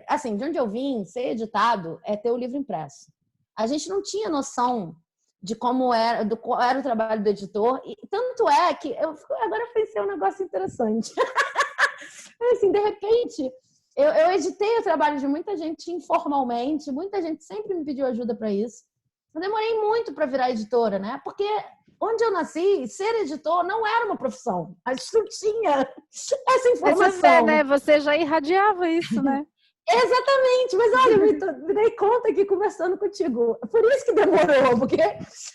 Speaker 2: assim, de onde eu vim, ser editado é ter o livro impresso. A gente não tinha noção de qual era o trabalho do editor. E tanto é que agora eu pensei um negócio interessante. Assim, de repente, eu editei o trabalho de muita gente informalmente, muita gente sempre me pediu ajuda para isso. Eu demorei muito para virar editora, né? Porque onde eu nasci, ser editor não era uma profissão. A gente não tinha essa informação.
Speaker 1: Você, né? Você já irradiava isso, né?
Speaker 2: Exatamente, mas olha, me dei conta aqui conversando contigo. Por isso que demorou, porque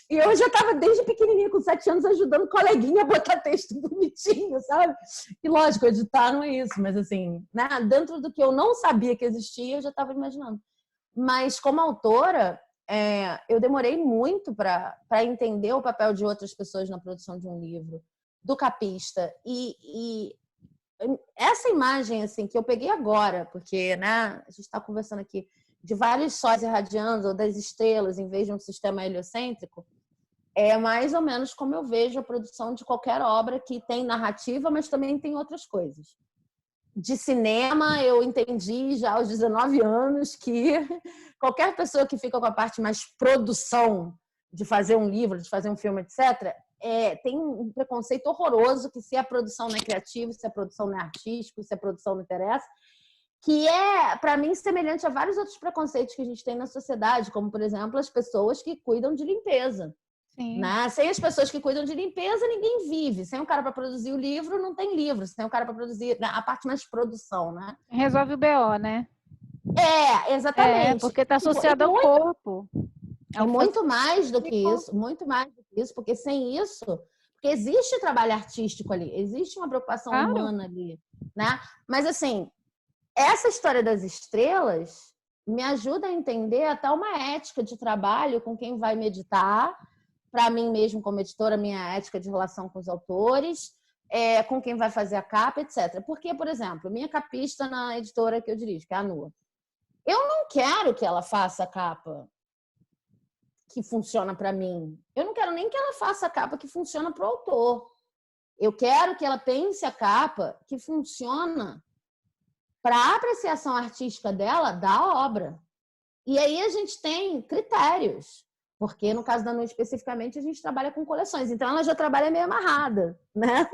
Speaker 2: eu já estava desde pequenininha, com 7 anos, ajudando coleguinha a botar texto bonitinho, sabe? E lógico, editar não é isso, mas assim, né? Dentro do que eu não sabia que existia, eu já estava imaginando. Mas como autora, eu demorei muito para entender o papel de outras pessoas na produção de um livro, do capista, e essa imagem assim que eu peguei agora, porque, né, a gente está conversando aqui de vários sóis irradiando ou das estrelas em vez de um sistema heliocêntrico, é mais ou menos como eu vejo a produção de qualquer obra que tem narrativa, mas também tem outras coisas. De cinema, eu entendi já aos 19 anos que qualquer pessoa que fica com a parte mais produção de fazer um livro, de fazer um filme, etc., tem um preconceito horroroso que se a produção não é criativa, se a produção não é artística, se a produção não interessa, que é, para mim, semelhante a vários outros preconceitos que a gente tem na sociedade, como, por exemplo, as pessoas que cuidam de limpeza.
Speaker 1: Sim.
Speaker 2: Né? Sem as pessoas que cuidam de limpeza, ninguém vive. Sem um cara para produzir o livro, não tem livro. Sem um cara para produzir a parte mais de produção, né?
Speaker 1: Resolve o BO, né?
Speaker 2: Exatamente.
Speaker 1: Porque está associado ao corpo.
Speaker 2: E muito mais do que isso, porque sem isso, porque existe trabalho artístico ali, existe uma preocupação humana ali, né? Mas assim, essa história das estrelas me ajuda a entender até uma ética de trabalho com quem vai meditar, para mim mesmo como editora, minha ética de relação com os autores, com quem vai fazer a capa, etc. Porque, por exemplo, minha capista na editora que eu dirijo, que é a Nua, eu não quero que ela faça a capa que funciona para mim. Eu não quero nem que ela faça a capa que funciona para o autor. Eu quero que ela pense a capa que funciona para a apreciação artística dela da obra. E aí a gente tem critérios, porque no caso da Nua especificamente a gente trabalha com coleções, então ela já trabalha meio amarrada, né?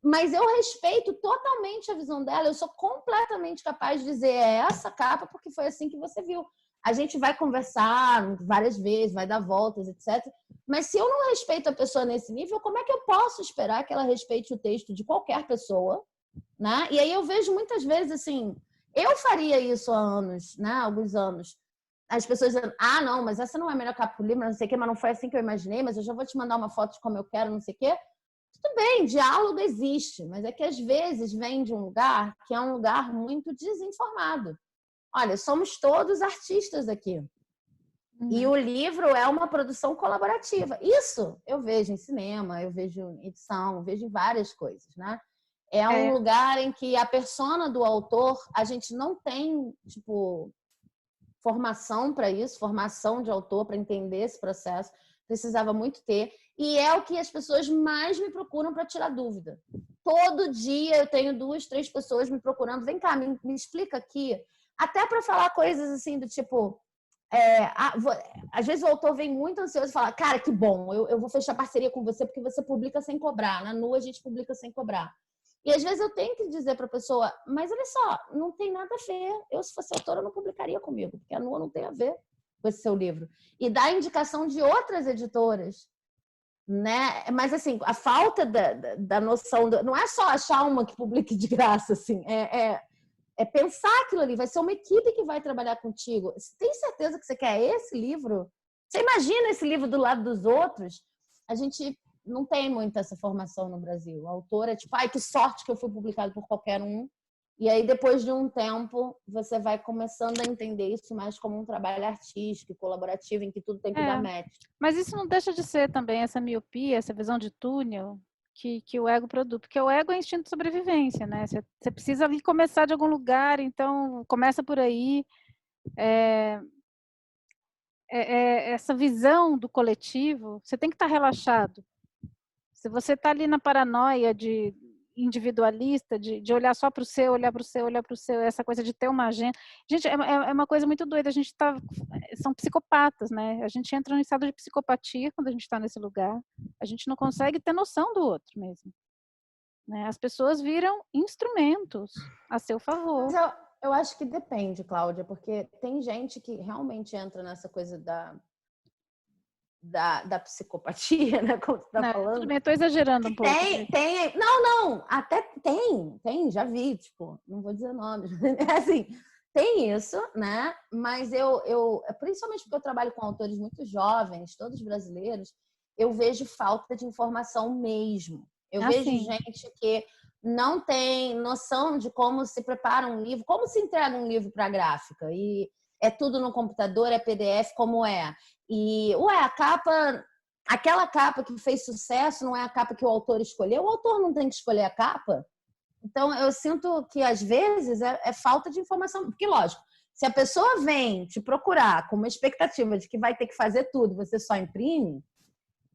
Speaker 2: Mas eu respeito totalmente a visão dela, eu sou completamente capaz de dizer essa capa porque foi assim que você viu. A gente vai conversar várias vezes, vai dar voltas, etc. Mas se eu não respeito a pessoa nesse nível, como é que eu posso esperar que ela respeite o texto de qualquer pessoa, né? E aí eu vejo muitas vezes assim, eu faria isso há anos, né? Alguns anos. As pessoas dizendo, não, mas essa não é a melhor capa do livro, não sei o quê, mas não foi assim que eu imaginei, mas eu já vou te mandar uma foto de como eu quero, não sei o quê. Tudo bem, diálogo existe, mas é que às vezes vem de um lugar que é um lugar muito desinformado. Olha, somos todos artistas aqui. E o livro é uma produção colaborativa. Isso eu vejo em cinema, eu vejo em edição, eu vejo em várias coisas, né? É um lugar em que a persona do autor, a gente não tem, tipo, formação para isso, formação de autor para entender esse processo. Precisava muito ter. E é o que as pessoas mais me procuram para tirar dúvida. Todo dia eu tenho 2, 3 pessoas me procurando. Vem cá, me explica aqui. Até para falar coisas assim do tipo... às vezes o autor vem muito ansioso e fala, cara, que bom, eu vou fechar parceria com você porque você publica sem cobrar. Na Nua a gente publica sem cobrar. E às vezes eu tenho que dizer para a pessoa, mas olha só, não tem nada a ver. Eu, se fosse autora, não publicaria comigo, porque a Nua não tem a ver com esse seu livro. E dá indicação de outras editoras, né? Mas assim, a falta da noção, não é só achar uma que publique de graça, assim, é pensar aquilo ali, vai ser uma equipe que vai trabalhar contigo. Você tem certeza que você quer esse livro? Você imagina esse livro do lado dos outros? A gente não tem muito essa formação no Brasil. O autor é tipo, ai, que sorte que eu fui publicado por qualquer um. E aí, depois de um tempo, você vai começando a entender isso mais como um trabalho artístico, colaborativo, em que tudo tem que dar match.
Speaker 1: Mas isso não deixa de ser também essa miopia, essa visão de túnel que o ego produz, porque o ego é instinto de sobrevivência, né? Você precisa ali começar de algum lugar, então começa por aí. Essa visão do coletivo, você tem que estar relaxado. Se você está ali na paranoia de individualista, de olhar só para o seu, olhar para o seu, olhar para o seu, essa coisa de ter uma agenda. Gente, é uma coisa muito doida. A gente são psicopatas, né? A gente entra em estado de psicopatia quando a gente está nesse lugar. A gente não consegue ter noção do outro mesmo. Né? As pessoas viram instrumentos a seu favor.
Speaker 2: Mas eu acho que depende, Cláudia, porque tem gente que realmente entra nessa coisa da psicopatia, né? Como você tá falando.
Speaker 1: Tudo bem, estou exagerando um pouco.
Speaker 2: Não, até tem, já vi, tipo, não vou dizer nomes, assim, tem isso, né? Mas eu, principalmente porque eu trabalho com autores muito jovens, todos brasileiros, eu vejo falta de informação mesmo. Eu vejo gente que não tem noção de como se prepara um livro, como se entrega um livro para a gráfica. E é tudo no computador, é PDF, como é. E, aquela capa que fez sucesso não é a capa que o autor escolheu. O autor não tem que escolher a capa. Então, eu sinto que, às vezes, é falta de informação. Porque, lógico, se a pessoa vem te procurar com uma expectativa de que vai ter que fazer tudo, você só imprime,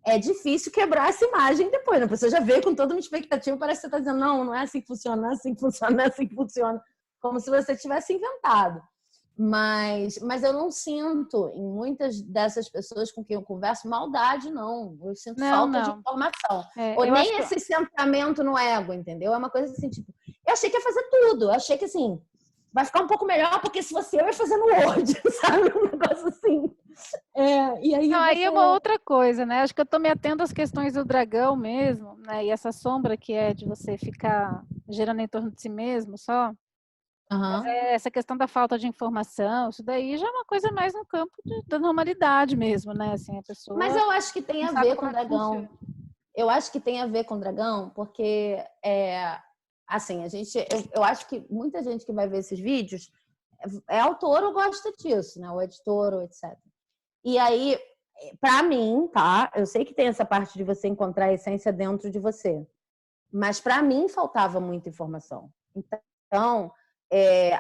Speaker 2: é difícil quebrar essa imagem depois. A pessoa já veio com toda uma expectativa, parece que você está dizendo, não é assim que funciona, não é assim que funciona, não é assim que funciona. Como se você tivesse inventado. Mas eu não sinto, em muitas dessas pessoas com quem eu converso, maldade, não. Eu sinto falta de informação. Ou nem esse centramento no ego, entendeu? É uma coisa assim, tipo, eu achei que ia fazer tudo. Eu achei que, assim, vai ficar um pouco melhor, porque se fosse eu ia fazer no Word, sabe? Um negócio assim. E aí,
Speaker 1: não, aí é uma outra coisa, né? Acho que eu estou me atendo às questões do dragão mesmo, né? E essa sombra que é de você ficar girando em torno de si mesmo só. Mas essa questão da falta de informação, isso daí já é uma coisa mais no campo da normalidade mesmo, né? Assim, a pessoa
Speaker 2: Mas eu acho que tem
Speaker 1: não
Speaker 2: a
Speaker 1: sabe
Speaker 2: ver
Speaker 1: como
Speaker 2: com
Speaker 1: é que funciona.
Speaker 2: dragão. Eu acho que tem a ver com dragão, porque assim, eu acho que muita gente que vai ver esses vídeos é autor ou gosta disso, né? O editor, ou etc. E aí, para mim, tá? Eu sei que tem essa parte de você encontrar a essência dentro de você, mas para mim faltava muita informação. Então,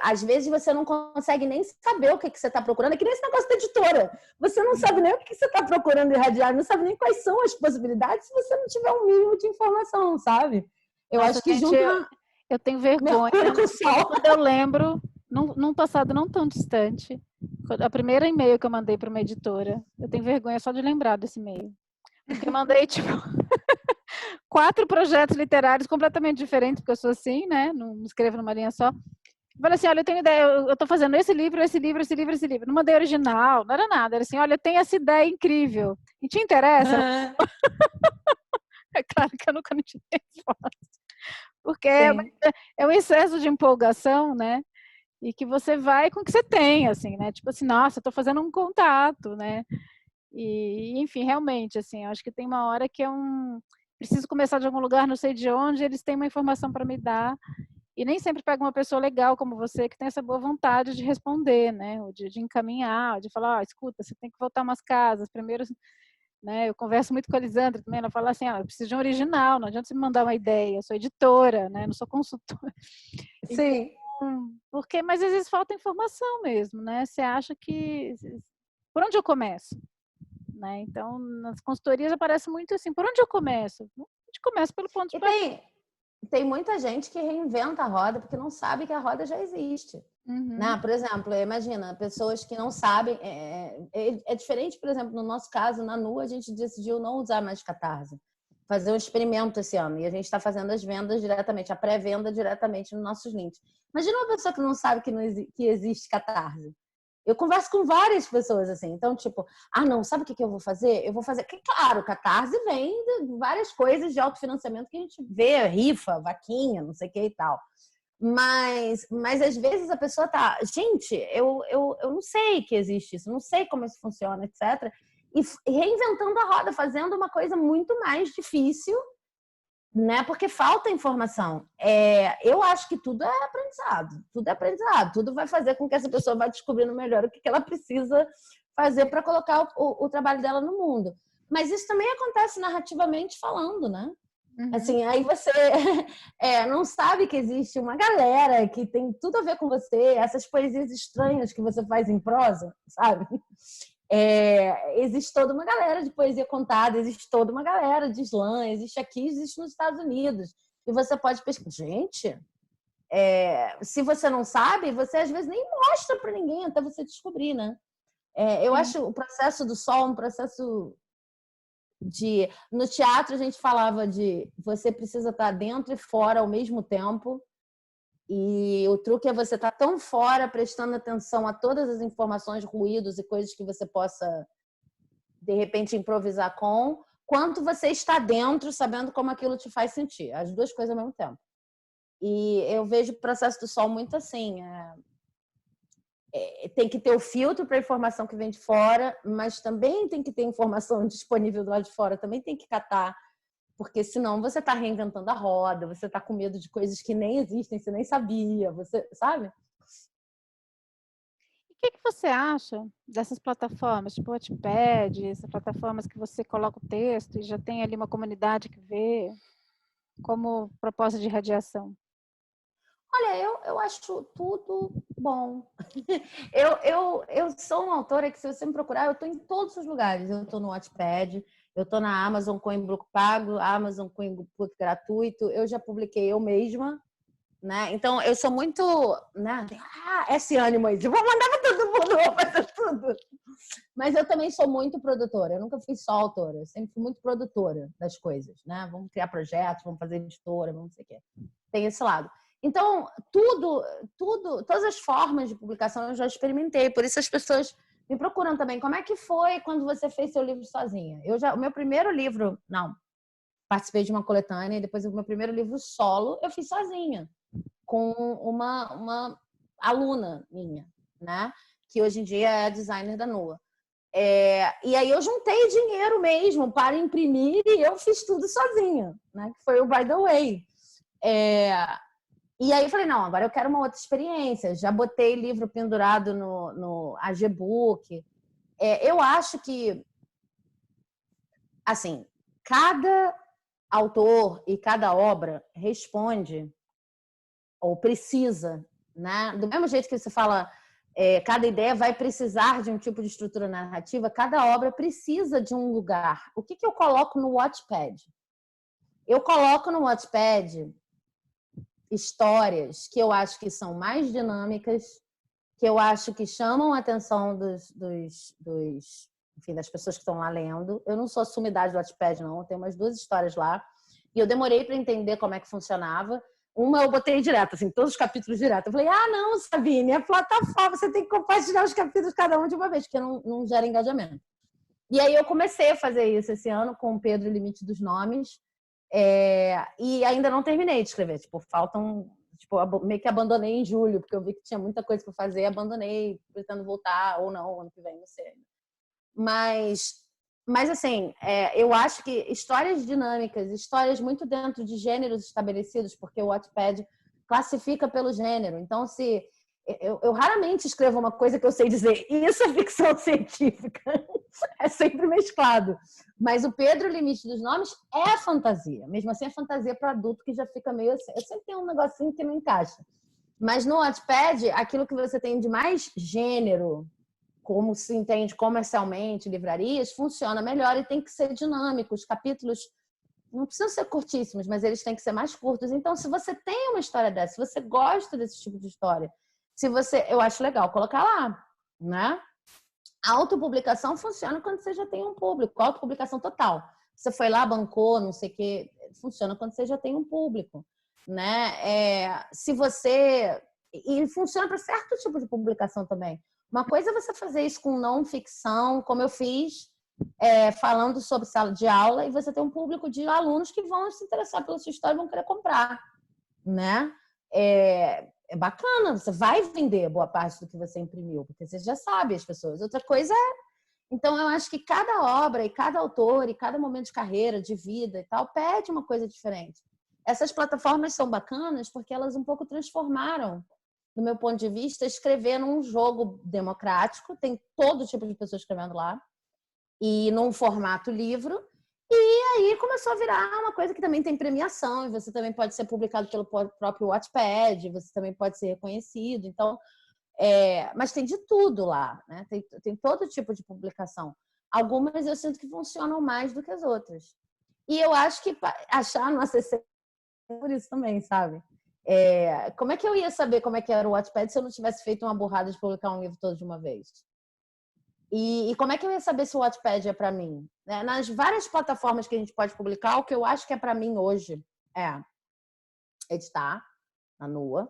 Speaker 2: às vezes você não consegue nem saber o que você está procurando. É que nem esse negócio da editora. Você não sabe nem o que você está procurando irradiar, não sabe nem quais são as possibilidades se você não tiver um mínimo de informação, sabe? Eu
Speaker 1: Nossa,
Speaker 2: acho que
Speaker 1: gente,
Speaker 2: junto
Speaker 1: eu tenho vergonha.
Speaker 2: Mercúrio com o Sol.
Speaker 1: Quando eu lembro, num passado não tão distante, a primeira e-mail que eu mandei para uma editora, eu tenho vergonha só de lembrar desse e-mail. Porque eu mandei, tipo, 4 projetos literários completamente diferentes, porque eu sou assim, né? Não escrevo numa linha só. Falei assim, olha, eu tenho ideia, eu tô fazendo esse livro. Não mandei original, não era nada. Era assim, olha, eu tenho essa ideia incrível. E te interessa? É claro que eu nunca me tive resposta. Porque é um excesso de empolgação, né? E que você vai com o que você tem, assim, né? Tipo assim, nossa, eu tô fazendo um contato, né? E, enfim, realmente, assim, eu acho que tem uma hora que preciso começar de algum lugar, não sei de onde, eles têm uma informação para me dar. E nem sempre pega uma pessoa legal como você, que tem essa boa vontade de responder, né? Ou de encaminhar, de falar, oh, escuta, você tem que voltar umas casas. Primeiro, né? Eu converso muito com a Elisandra também, ela fala assim, eu preciso de um original, não adianta você me mandar uma ideia, eu sou editora, né? Não sou consultora.
Speaker 2: Sim.
Speaker 1: Então, mas às vezes falta informação mesmo, né? Você acha que... Por onde eu começo? Né? Então, nas consultorias aparece muito assim, por onde eu começo? A gente começa pelo ponto de partida.
Speaker 2: Tem muita gente que reinventa a roda porque não sabe que a roda já existe. Né? Por exemplo, imagina, pessoas que não sabem. É diferente, por exemplo, no nosso caso, na NU, a gente decidiu não usar mais Catarse. Fazer um experimento esse ano. E a gente está fazendo as vendas diretamente, a pré-venda diretamente nos nossos links. Imagina uma pessoa que não sabe que existe Catarse. Eu converso com várias pessoas assim. Então, tipo, não, sabe o que eu vou fazer? Eu vou fazer. Que, claro, o Catarse vem de várias coisas de autofinanciamento que a gente vê, rifa, vaquinha, não sei o que e tal. Mas às vezes a pessoa tá, gente, eu não sei que existe isso, não sei como isso funciona, etc. E reinventando a roda, fazendo uma coisa muito mais difícil, né? Porque falta informação. Eu acho que tudo é aprendizado, tudo vai fazer com que essa pessoa vá descobrindo melhor o que ela precisa fazer para colocar o trabalho dela no mundo. Mas isso também acontece narrativamente falando, né? Assim, aí você não sabe que existe uma galera que tem tudo a ver com você, essas poesias estranhas que você faz em prosa, sabe? Existe toda uma galera de poesia contada, existe toda uma galera de slam, existe aqui, existe nos Estados Unidos. E você pode pesquisar. Gente, se você não sabe, você às vezes nem mostra para ninguém até você descobrir, né? Eu acho o processo do sol um processo no teatro a gente falava de você precisa estar dentro e fora ao mesmo tempo, e o truque é você estar tão fora prestando atenção a todas as informações, ruídos e coisas que você possa de repente improvisar quanto você está dentro sabendo como aquilo te faz sentir, as duas coisas ao mesmo tempo. E eu vejo o processo do sol muito assim, tem que ter o filtro para a informação que vem de fora, mas também tem que ter informação disponível do lado de fora, também tem que catar, porque senão você está reinventando a roda, você está com medo de coisas que nem existem, você nem sabia, você sabe?
Speaker 1: E o que você acha dessas plataformas, tipo o Wattpad, essas plataformas que você coloca o texto e já tem ali uma comunidade que vê como proposta de radiação?
Speaker 2: Olha, eu acho tudo bom. Eu sou uma autora que, se você me procurar, eu estou em todos os lugares. Eu estou no Wattpad, eu estou na Amazon com e-book pago, Amazon com e-book gratuito. Eu já publiquei eu mesma, né? Então, eu sou muito, né? Esse ânimo aí, vou mandar para todo mundo, vou fazer tudo. Mas eu também sou muito produtora. Eu nunca fui só autora, eu sempre fui muito produtora das coisas, né? Vamos criar projetos, vamos fazer editora, vamos não sei o quê. Tem esse lado. Então, todas as formas de publicação eu já experimentei. Por isso as pessoas me procuram também. Como é que foi quando você fez seu livro sozinha? O meu primeiro livro, não, participei de uma coletânea, e depois o meu primeiro livro solo eu fiz sozinha, com uma aluna minha, né? Que hoje em dia é designer da NUA. E aí eu juntei dinheiro mesmo para imprimir e eu fiz tudo sozinha, né? Que foi o By the Way. E aí eu falei, não, agora eu quero uma outra experiência. Já botei livro pendurado no AGBook. Eu acho que, assim, cada autor e cada obra responde ou precisa, né? Do mesmo jeito que você fala, cada ideia vai precisar de um tipo de estrutura narrativa, cada obra precisa de um lugar. O que eu coloco no Wattpad? Eu coloco no Wattpad histórias que eu acho que são mais dinâmicas, que eu acho que chamam a atenção enfim, das pessoas que estão lá lendo. Eu não sou a sumidade do Wattpad, não. Eu tenho umas 2 histórias lá. E eu demorei para entender como é que funcionava. Uma eu botei direto, assim, todos os capítulos direto. Eu falei, não, Sabine, é plataforma, você tem que compartilhar os capítulos cada um de uma vez, porque não gera engajamento. E aí eu comecei a fazer isso esse ano com o Pedro Limite dos Nomes, e ainda não terminei de escrever. Meio que abandonei em julho, porque eu vi que tinha muita coisa para fazer, abandonei, pretendo voltar ou não, ano que vem, não sei. Mas assim, eu acho que histórias dinâmicas, histórias muito dentro de gêneros estabelecidos, porque o Wattpad classifica pelo gênero. Então, se eu raramente escrevo uma coisa que eu sei dizer, isso é ficção científica. É sempre mesclado. Mas o Pedro Limite dos Nomes é fantasia. Mesmo assim, é fantasia para adulto que já fica meio assim. Eu sempre tenho um negocinho que não encaixa. Mas no Wattpad, aquilo que você tem de mais gênero, como se entende comercialmente, livrarias, funciona melhor e tem que ser dinâmico. Os capítulos não precisam ser curtíssimos, mas eles têm que ser mais curtos. Então, se você tem uma história dessa, se você gosta desse tipo de história, eu acho legal colocar lá, né? A autopublicação funciona quando você já tem um público, autopublicação total. Você foi lá, bancou, não sei o quê, funciona quando você já tem um público, né? E funciona para certo tipo de publicação também. Uma coisa é você fazer isso com não ficção, como eu fiz, falando sobre sala de aula, e você ter um público de alunos que vão se interessar pela sua história e vão querer comprar, né? É bacana, você vai vender boa parte do que você imprimiu, porque você já sabe as pessoas. Outra coisa então eu acho que cada obra e cada autor e cada momento de carreira, de vida e tal, pede uma coisa diferente. Essas plataformas são bacanas porque elas um pouco transformaram, do meu ponto de vista, escrever num jogo democrático, tem todo tipo de pessoa escrevendo lá, e num formato livro. E aí começou a virar uma coisa que também tem premiação, e você também pode ser publicado pelo próprio Wattpad, você também pode ser reconhecido. Então, mas tem de tudo lá, né? Tem todo tipo de publicação. Algumas eu sinto que funcionam mais do que as outras. E eu acho que achar no ACC é por isso também, sabe? Como é que eu ia saber como é que era o Wattpad se eu não tivesse feito uma burrada de publicar um livro todo de uma vez? E como é que eu ia saber se o Wattpad é para mim? Nas várias plataformas que a gente pode publicar, o que eu acho que é para mim hoje é editar na NUA.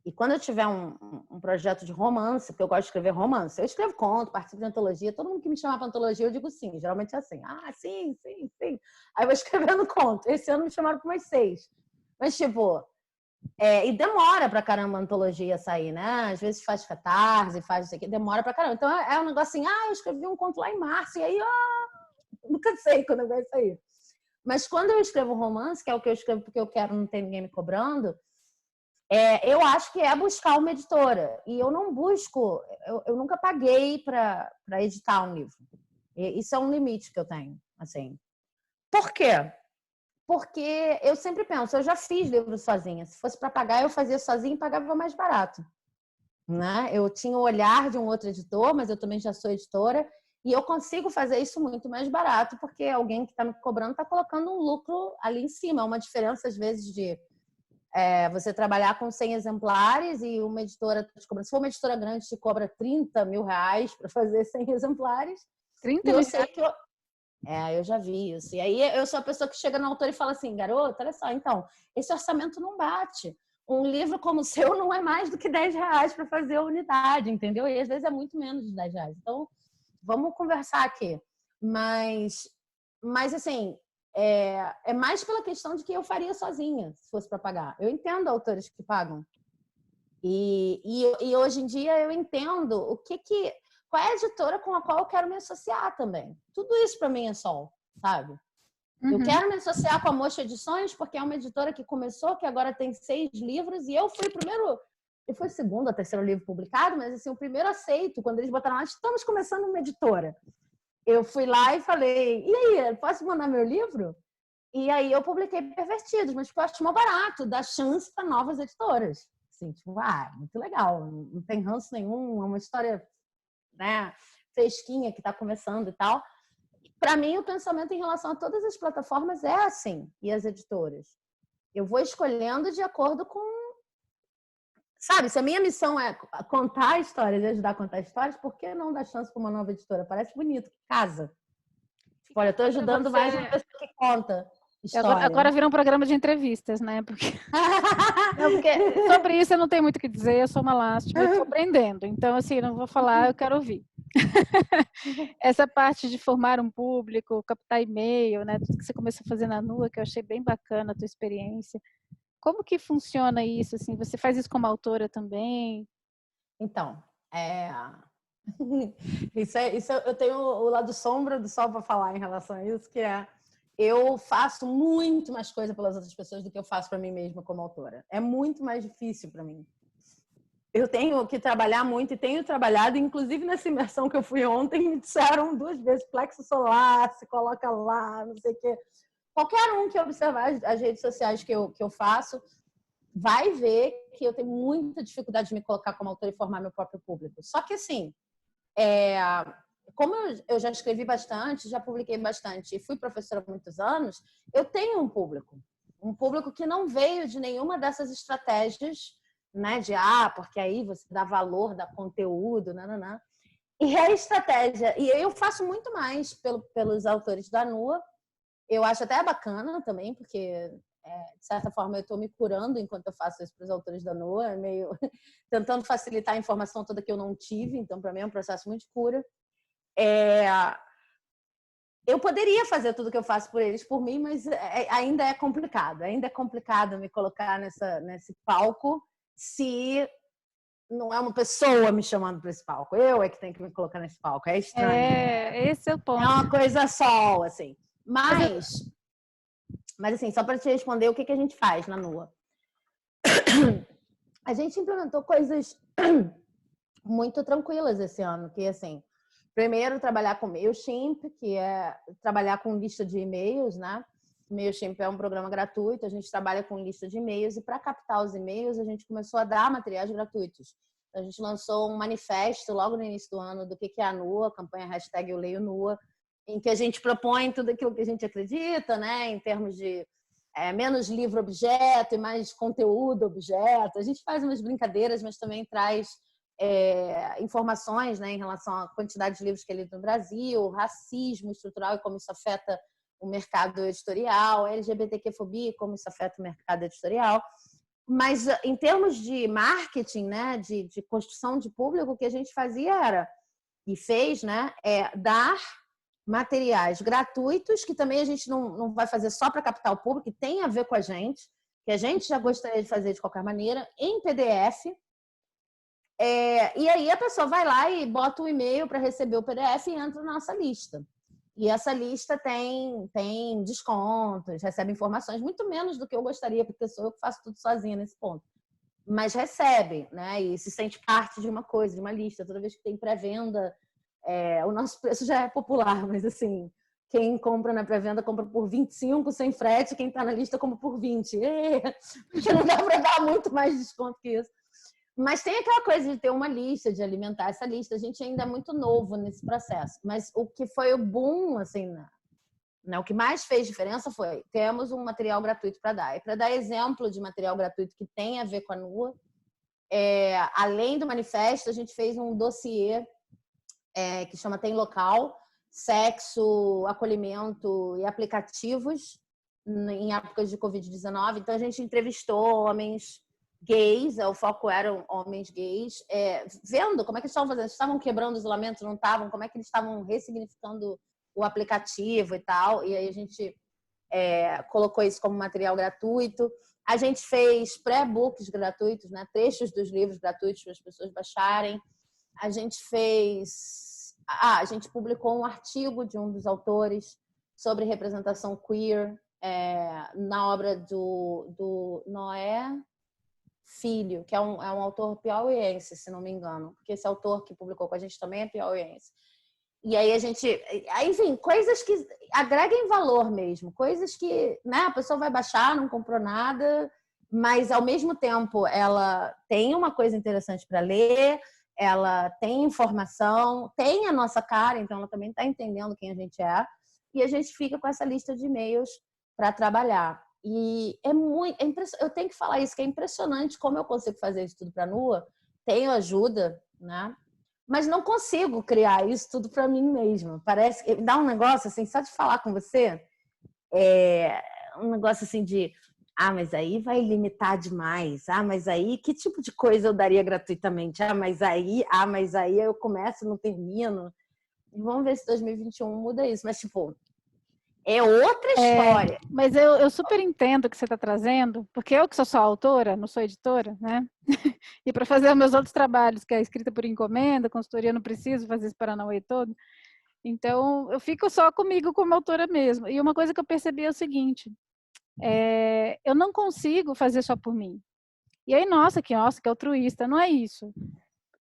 Speaker 2: E quando eu tiver um projeto de romance, porque eu gosto de escrever romance, eu escrevo conto, participo de antologia, todo mundo que me chama para antologia, eu digo sim, geralmente é assim, sim, sim, sim. Aí eu vou escrevendo conto. Esse ano me chamaram para umas 6. Mas, tipo, e demora pra caramba a antologia sair, né? Às vezes faz catarse, faz isso aqui, demora pra caramba. Então é um negócio assim, eu escrevi um conto lá em março, e aí, nunca sei quando vai sair. Mas quando eu escrevo romance, que é o que eu escrevo porque eu quero, não ter ninguém me cobrando, eu acho que é buscar uma editora. E eu não busco, eu nunca paguei para editar um livro. Isso é um limite que eu tenho, assim. Por quê? Porque eu sempre penso, eu já fiz livro sozinha. Se fosse para pagar, eu fazia sozinha e pagava mais barato, né? Eu tinha o olhar de um outro editor, mas eu também já sou editora, e eu consigo fazer isso muito mais barato, porque alguém que está me cobrando está colocando um lucro ali em cima. É uma diferença, às vezes, de você trabalhar com 100 exemplares e uma editora te cobra. Se for uma editora grande, te cobra R$30 mil para fazer 100 exemplares.
Speaker 1: 30
Speaker 2: e eu
Speaker 1: mil?
Speaker 2: sei que eu já vi isso. E aí eu sou a pessoa que chega no autor e fala assim, garoto, olha só, então, esse orçamento não bate. um livro como o seu não é mais do que R$10 para fazer a unidade, entendeu? E às vezes é muito menos de R$10. Então, vamos conversar aqui. Mas assim, é mais pela questão de que eu faria sozinha, se fosse para pagar. Eu entendo autores que pagam. E hoje em dia eu entendo qual é a editora com a qual eu quero me associar também. Tudo isso para mim é sol, sabe? Eu quero me associar com a Mocha Edições porque é uma editora que começou, que agora tem 6 livros, e eu fui o primeiro, eu fui o segundo ou terceiro livro publicado, mas assim, o primeiro aceito, quando eles botaram lá, estamos começando uma editora. Eu fui lá e falei, e aí, posso mandar meu livro? E aí eu publiquei Pervertidos, mas eu acho mó barato, dá chance para novas editoras. Assim, tipo, muito legal, não tem ranço nenhum, é uma história, né, fresquinha que está começando e tal. Para mim, o pensamento em relação a todas as plataformas é assim, e as editoras. Eu vou escolhendo de acordo com... Sabe, se a minha missão é contar histórias e ajudar a contar histórias, por que não dar chance para uma nova editora? Parece bonito, que casa. Tipo, olha, eu estou ajudando mais uma pessoa que conta história.
Speaker 1: Agora virou um programa de entrevistas, né? Porque sobre isso eu não tenho muito o que dizer, eu sou uma lástima, eu estou aprendendo. Então, assim, não vou falar, eu quero ouvir. Essa parte de formar um público, captar e-mail, né? Tudo que você começou a fazer na Nua, que eu achei bem bacana a tua experiência. Como que funciona isso? Assim, você faz isso como autora também?
Speaker 2: Então, isso eu tenho o lado sombra do sol para falar em relação a isso, que é eu faço muito mais coisa pelas outras pessoas do que eu faço para mim mesma como autora. É muito mais difícil para mim. Eu tenho que trabalhar muito e tenho trabalhado, inclusive nessa imersão que eu fui ontem, me disseram 2 vezes plexo solar, se coloca lá, não sei o quê. Qualquer um que observar as redes sociais que eu faço vai ver que eu tenho muita dificuldade de me colocar como autora e formar meu próprio público. Só que, assim, como eu já escrevi bastante, já publiquei bastante e fui professora há muitos anos, eu tenho um público que não veio de nenhuma dessas estratégias, né, de porque aí você dá valor, dá conteúdo, nananã. E a estratégia, e eu faço muito mais pelos autores da Nua. Eu acho até bacana também, porque de certa forma eu estou me curando enquanto eu faço isso para os autores da Nua, meio tentando facilitar a informação toda que eu não tive, então para mim é um processo muito de cura. Eu poderia fazer tudo que eu faço por eles, por mim, mas ainda é complicado me colocar nesse palco se não é uma pessoa me chamando para esse palco. Eu é que tenho que me colocar nesse palco, é estranho.
Speaker 1: Esse é o ponto.
Speaker 2: É uma coisa só, assim. Mas assim, só para te responder, o que a gente faz na Nua? A gente implementou coisas muito tranquilas esse ano, que assim, primeiro trabalhar com MailChimp, que é trabalhar com lista de e-mails, né? MailChimp é um programa gratuito, a gente trabalha com lista de e-mails e para captar os e-mails a gente começou a dar materiais gratuitos. A gente lançou um manifesto logo no início do ano do que é a Nua, a campanha hashtag Eu Leio Nua, em que a gente propõe tudo aquilo que a gente acredita, né? Em termos de menos livro-objeto e mais conteúdo-objeto. A gente faz umas brincadeiras, mas também traz informações, né, em relação à quantidade de livros que é lido no Brasil, racismo estrutural e como isso afeta o mercado editorial, LGBTQ-fobia e como isso afeta o mercado editorial. Mas em termos de marketing, né, de construção de público, o que a gente fazia era, e fez, né, dar materiais gratuitos, que também a gente não vai fazer só para captar o público, que tem a ver com a gente, que a gente já gostaria de fazer de qualquer maneira, em PDF. E aí a pessoa vai lá e bota o e-mail para receber o PDF e entra na nossa lista. E essa lista tem descontos, recebe informações, muito menos do que eu gostaria, porque sou eu que faço tudo sozinha nesse ponto. Mas recebe, né? E se sente parte de uma coisa, de uma lista. Toda vez que tem pré-venda, o nosso preço já é popular, mas assim, quem compra na pré-venda compra por 25 sem frete, quem está na lista compra por 20. Porque não dá para dar muito mais desconto que isso. Mas tem aquela coisa de ter uma lista, de alimentar essa lista. A gente ainda é muito novo nesse processo. Mas o que foi o boom, assim, o que mais fez diferença foi temos um material gratuito para dar. E para dar exemplo de material gratuito que tem a ver com a Nua, além do manifesto, a gente fez um dossiê que chama Tem Local, Sexo, Acolhimento e Aplicativos em épocas de Covid-19. Então, a gente entrevistou homens gays, o foco eram homens gays, vendo como é que eles estavam fazendo, eles estavam quebrando o isolamento, não estavam, como é que eles estavam ressignificando o aplicativo e tal, e aí a gente colocou isso como material gratuito. A gente fez pré-books gratuitos, né? Trechos dos livros gratuitos para as pessoas baixarem. A gente a gente publicou um artigo de um dos autores sobre representação queer na obra do Noé Filho, que é um autor piauiense, se não me engano, porque esse autor que publicou com a gente também é piauiense. E aí enfim, coisas que agreguem valor mesmo, coisas que, né, a pessoa vai baixar, não comprou nada, mas ao mesmo tempo ela tem uma coisa interessante para ler, ela tem informação, tem a nossa cara, então ela também está entendendo quem a gente é, e a gente fica com essa lista de e-mails para trabalhar. E eu tenho que falar isso, que é impressionante como eu consigo fazer isso tudo para Nua, tenho ajuda, né? Mas não consigo criar isso tudo para mim mesma. Parece que dá um negócio assim, só de falar com você, um negócio assim de mas aí vai limitar demais. Mas aí que tipo de coisa eu daria gratuitamente? Mas aí eu começo e não termino. E vamos ver se 2021 muda isso. Mas, tipo, é outra história.
Speaker 1: Mas eu super entendo o que você está trazendo, porque eu que sou só autora, não sou editora, né? E para fazer os meus outros trabalhos, que é escrita por encomenda, consultoria, não preciso fazer esse Paranauê todo. Então, eu fico só comigo como autora mesmo. E uma coisa que eu percebi é o seguinte, eu não consigo fazer só por mim. E aí, nossa, que altruísta, não é isso.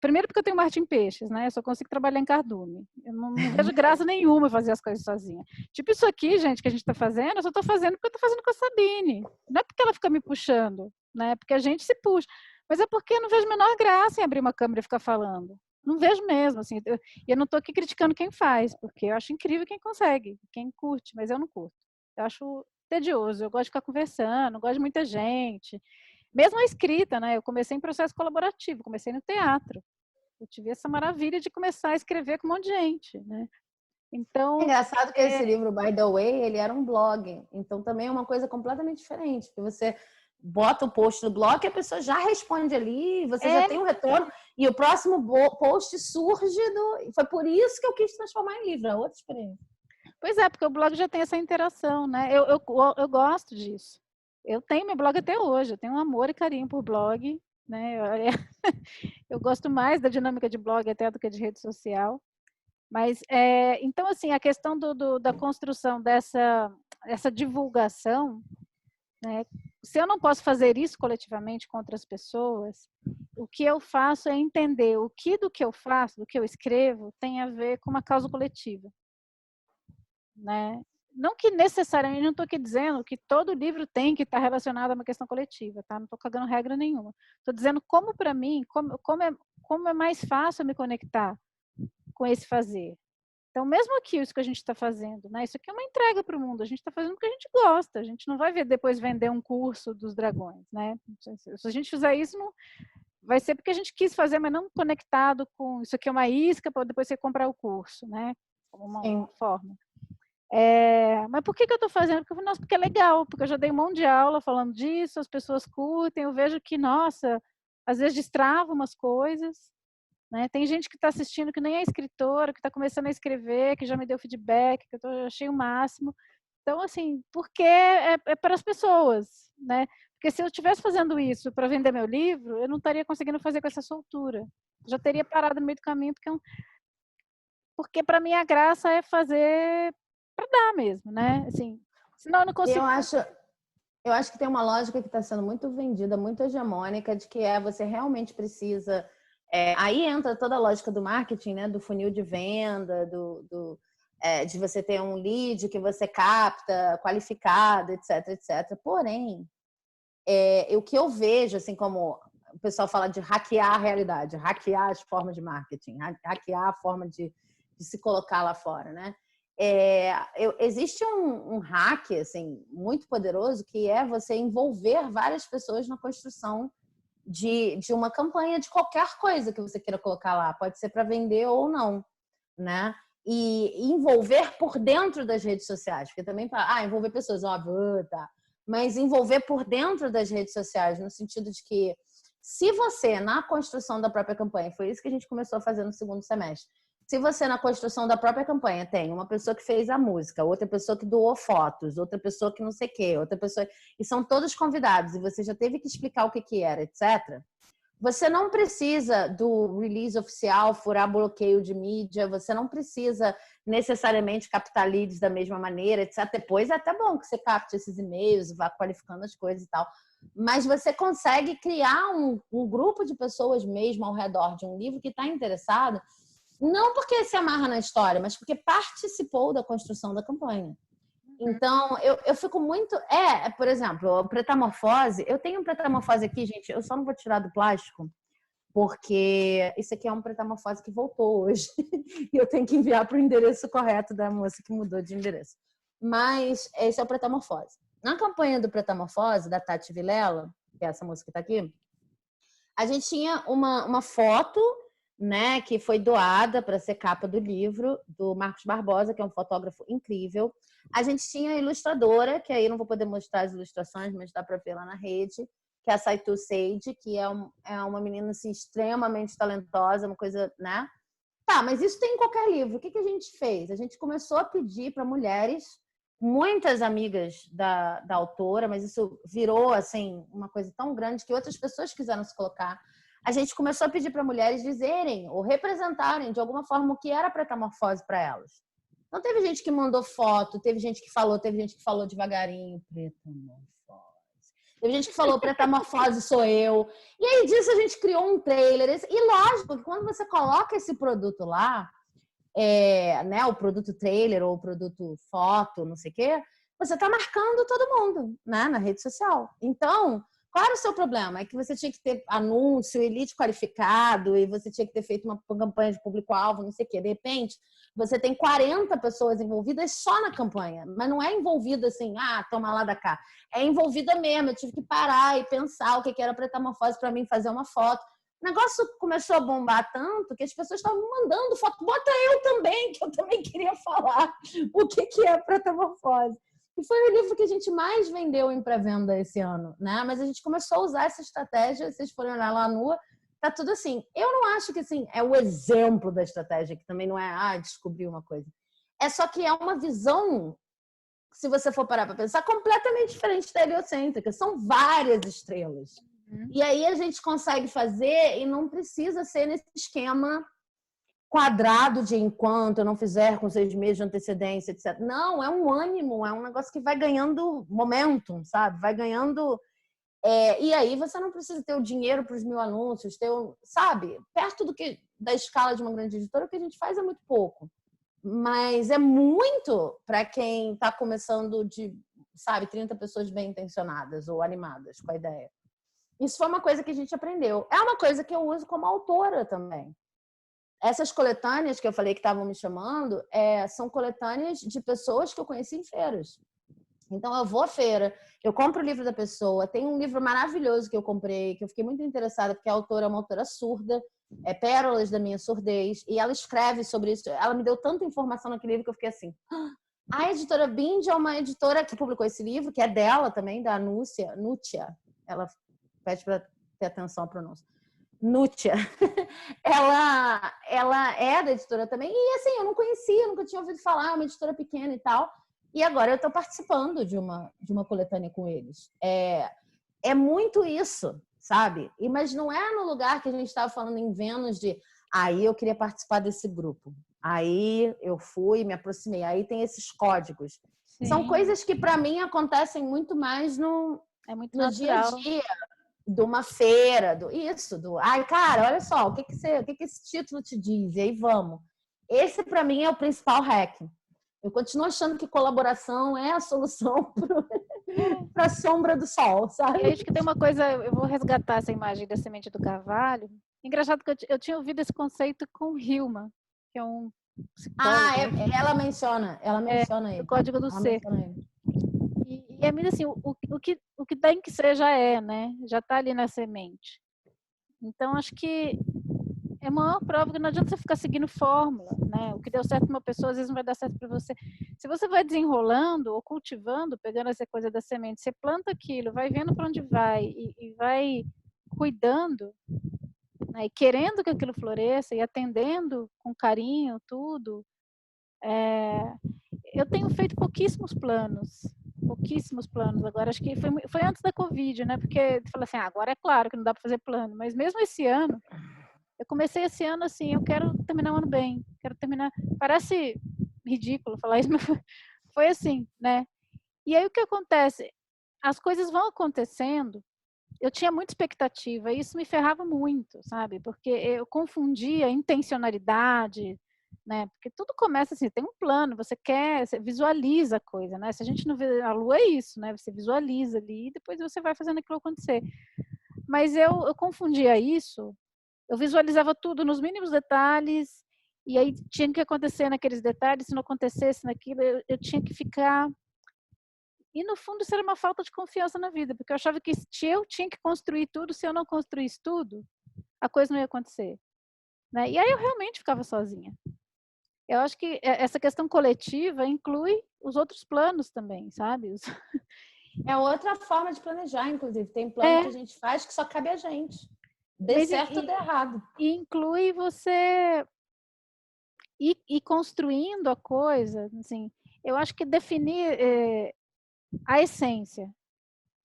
Speaker 1: Primeiro porque eu tenho Martim Peixes, né? Eu só consigo trabalhar em cardume. Eu não vejo graça nenhuma fazer as coisas sozinha. Tipo isso aqui, gente, que a gente está fazendo, eu só estou fazendo porque eu estou fazendo com a Sabine. Não é porque ela fica me puxando, né? Porque a gente se puxa. Mas é porque eu não vejo a menor graça em abrir uma câmera e ficar falando. Não vejo mesmo, assim. E eu não estou aqui criticando quem faz, porque eu acho incrível quem consegue, quem curte, mas eu não curto. Eu acho tedioso, eu gosto de ficar conversando, gosto de muita gente. Mesmo a escrita, né? Eu comecei em processo colaborativo, comecei no teatro. Eu tive essa maravilha de começar a escrever com um monte de gente, né? Então,
Speaker 2: é engraçado que esse livro, By the Way, ele era um blog. Então também é uma coisa completamente diferente, porque você bota o post no blog e a pessoa já responde ali, você já tem um retorno e o próximo post surge Foi por isso que eu quis transformar em livro, é outra experiência.
Speaker 1: Pois é, porque o blog já tem essa interação, né? Eu gosto disso. Eu tenho meu blog até hoje, eu tenho um amor e carinho por blog, né? Eu gosto mais da dinâmica de blog até do que de rede social. Mas, então, assim, a questão da construção essa divulgação, né? Se eu não posso fazer isso coletivamente com outras pessoas, o que eu faço é entender o que do que eu faço, do que eu escrevo, tem a ver com uma causa coletiva, né? Não que necessariamente, não estou aqui dizendo que todo livro tem que estar relacionado a uma questão coletiva, tá? Não estou cagando regra nenhuma. Estou dizendo como, para mim, como é mais fácil me conectar com esse fazer. Então, mesmo aqui, isso que a gente está fazendo, né? Isso aqui é uma entrega para o mundo. A gente está fazendo porque a gente gosta. A gente não vai depois vender um curso dos dragões, né? Se a gente fizer isso, não, vai ser porque a gente quis fazer, mas não conectado com isso aqui é uma isca para depois você comprar o curso, né? Como uma forma. Mas por que eu estou fazendo? Porque é legal, porque eu já dei um monte de aula falando disso, as pessoas curtem, eu vejo que, nossa, às vezes destrava umas coisas, né? Tem gente que está assistindo que nem é escritora, que está começando a escrever, que já me deu feedback, que eu achei o máximo. Então, assim, porque é para as pessoas, né? Porque se eu estivesse fazendo isso para vender meu livro, eu não estaria conseguindo fazer com essa soltura. Já teria parado no meio do caminho, porque para mim a graça é fazer para dar mesmo, né? Assim, senão eu não consigo.
Speaker 2: Eu acho que tem uma lógica que está sendo muito vendida, muito hegemônica, de que você realmente precisa. Aí entra toda a lógica do marketing, né? Do funil de venda, de você ter um lead que você capta, qualificado, etc, etc. Porém, o que eu vejo, assim como o pessoal fala de hackear a realidade, hackear as formas de marketing, hackear a forma de se colocar lá fora, né? Existe um hack assim, muito poderoso que é você envolver várias pessoas na construção de uma campanha de qualquer coisa que você queira colocar lá. Pode ser para vender ou não, né? E envolver por dentro das redes sociais. Porque também envolver pessoas, óbvio, tá. Mas envolver por dentro das redes sociais, no sentido de que Se você, na construção da própria campanha, foi isso que a gente começou a fazer no segundo semestre, se você, na construção da própria campanha, tem uma pessoa que fez a música, outra pessoa que doou fotos, outra pessoa que não sei o quê, outra pessoa... E são todos convidados, e você já teve que explicar o que era, etc., você não precisa do release oficial furar bloqueio de mídia, você não precisa necessariamente captar leads da mesma maneira, etc. Depois é até bom que você capte esses e-mails e vá qualificando as coisas e tal. Mas você consegue criar um grupo de pessoas mesmo ao redor de um livro que está interessado, não porque se amarra na história, mas porque participou da construção da campanha. Então, eu fico muito... por exemplo, o Pretamorfose... Eu tenho um Pretamorfose aqui, gente. Eu só não vou tirar do plástico, porque isso aqui é um Pretamorfose que voltou hoje. E eu tenho que enviar para o endereço correto da moça que mudou de endereço. Mas esse é o Pretamorfose. Na campanha do Pretamorfose, da Tati Vilela, que é essa moça que está aqui, a gente tinha uma foto, né, que foi doada para ser capa do livro, do Marcos Barbosa, que é um fotógrafo incrível. A gente tinha a ilustradora, que aí não vou poder mostrar as ilustrações, mas dá para ver lá na rede, que é a Saitu Sage, que é uma menina assim, extremamente talentosa, uma coisa, né? Tá, mas isso tem em qualquer livro. O que a gente fez? A gente começou a pedir para mulheres, muitas amigas da autora, mas isso virou assim uma coisa tão grande que outras pessoas quiseram se colocar. A gente começou a pedir para mulheres dizerem ou representarem de alguma forma o que era Pretamorfose para elas. Então teve gente que mandou foto, teve gente que falou devagarinho, Pretamorfose. Teve gente que falou Pretamorfose sou eu. E aí disso a gente criou um trailer. E lógico que quando você coloca esse produto lá, né, o produto trailer ou o produto foto, não sei o quê, você está marcando todo mundo, né, na rede social. Então, qual era o seu problema? É que você tinha que ter anúncio, elite qualificado, e você tinha que ter feito uma campanha de público-alvo, não sei o quê. De repente, você tem 40 pessoas envolvidas só na campanha, mas não é envolvida assim, toma lá da cá. É envolvida mesmo. Eu tive que parar e pensar o que era Pretamorfose para mim fazer uma foto. O negócio começou a bombar tanto que as pessoas estavam me mandando foto. Bota eu também, que eu também queria falar o que é Pretamorfose. E foi o livro que a gente mais vendeu em pré-venda esse ano, né? Mas a gente começou a usar essa estratégia. Se vocês forem olhar lá nua, tá tudo assim. Eu não acho que assim é o exemplo da estratégia, que também não é descobrir uma coisa. É só que é uma visão, se você for parar para pensar, completamente diferente da heliocêntrica. São várias estrelas. E aí a gente consegue fazer e não precisa ser nesse esquema quadrado de enquanto eu não fizer com 6 meses de antecedência, etc. Não, é um ânimo, é um negócio que vai ganhando momentum, sabe? Vai ganhando... e aí você não precisa ter o dinheiro para os 1000 anúncios, sabe? Perto da escala de uma grande editora, o que a gente faz é muito pouco. Mas é muito para quem está começando de, 30 pessoas bem intencionadas ou animadas com a ideia. Isso foi uma coisa que a gente aprendeu. É uma coisa que eu uso como autora também. Essas coletâneas que eu falei que estavam me chamando são coletâneas de pessoas que eu conheci em feiras. Então, eu vou à feira, eu compro o livro da pessoa. Tem um livro maravilhoso que eu comprei, que eu fiquei muito interessada, porque a autora é uma autora surda, Pérolas da Minha Surdez, e ela escreve sobre isso. Ela me deu tanta informação naquele livro que eu fiquei assim... A editora Bind é uma editora que publicou esse livro, que é dela também, da Núcia. Ela pede para ter atenção à pronúncia. Núcia. ela é da editora também. E assim, eu não conhecia, nunca tinha ouvido falar, é uma editora pequena e tal. E agora eu estou participando de uma coletânea com eles. É muito isso, sabe? Mas não é no lugar que a gente estava falando em Vênus de aí eu queria participar desse grupo. Aí eu fui, me aproximei. Aí tem esses códigos. Sim. São coisas que, para mim, acontecem muito mais no dia a dia. De uma feira, cara, olha só, o que esse título te diz? E aí vamos. Esse, para mim, é o principal hack. Eu continuo achando que colaboração é a solução para a sombra do sol, sabe?
Speaker 1: E acho que tem uma coisa, eu vou resgatar essa imagem da semente do carvalho. Engraçado que eu tinha ouvido esse conceito com Hillman, que é um psicólogo.
Speaker 2: Ela menciona ele.
Speaker 1: O código do ser. E é mesmo assim, o que tem que ser já né? Já está ali na semente. Então, acho que é a maior prova que não adianta você ficar seguindo fórmula, né? O que deu certo para uma pessoa, às vezes não vai dar certo para você. Se você vai desenrolando ou cultivando, pegando essa coisa da semente, você planta aquilo, vai vendo para onde vai e vai cuidando, né, e querendo que aquilo floresça e atendendo com carinho tudo, eu tenho feito pouquíssimos planos. Agora, acho que foi antes da Covid, né? Porque tu fala assim, agora é claro que não dá para fazer plano, mas mesmo esse ano, eu comecei esse ano assim, eu quero terminar o ano bem, quero terminar. Parece ridículo falar isso, mas foi assim, né? E aí o que acontece? As coisas vão acontecendo. Eu tinha muita expectativa e isso me ferrava muito, sabe? Porque eu confundia intencionalidade, né? Porque tudo começa assim, tem um plano, você visualiza a coisa, né? Se a gente não vê a lua é isso, né? Você visualiza ali e depois você vai fazendo aquilo acontecer. Mas eu confundia isso, eu visualizava tudo nos mínimos detalhes e aí tinha que acontecer naqueles detalhes, se não acontecesse naquilo, eu tinha que ficar. E no fundo isso era uma falta de confiança na vida, porque eu achava que se eu tinha que construir tudo, se eu não construísse tudo, a coisa não ia acontecer, né? E aí eu realmente ficava sozinha. Eu acho que essa questão coletiva inclui os outros planos também, sabe?
Speaker 2: É outra forma de planejar, inclusive. Tem plano que a
Speaker 1: É,
Speaker 2: gente faz que só cabe a gente. Dê
Speaker 1: mas
Speaker 2: certo ou dê errado.
Speaker 1: e inclui você ir construindo a coisa, assim. Eu acho que definir a essência,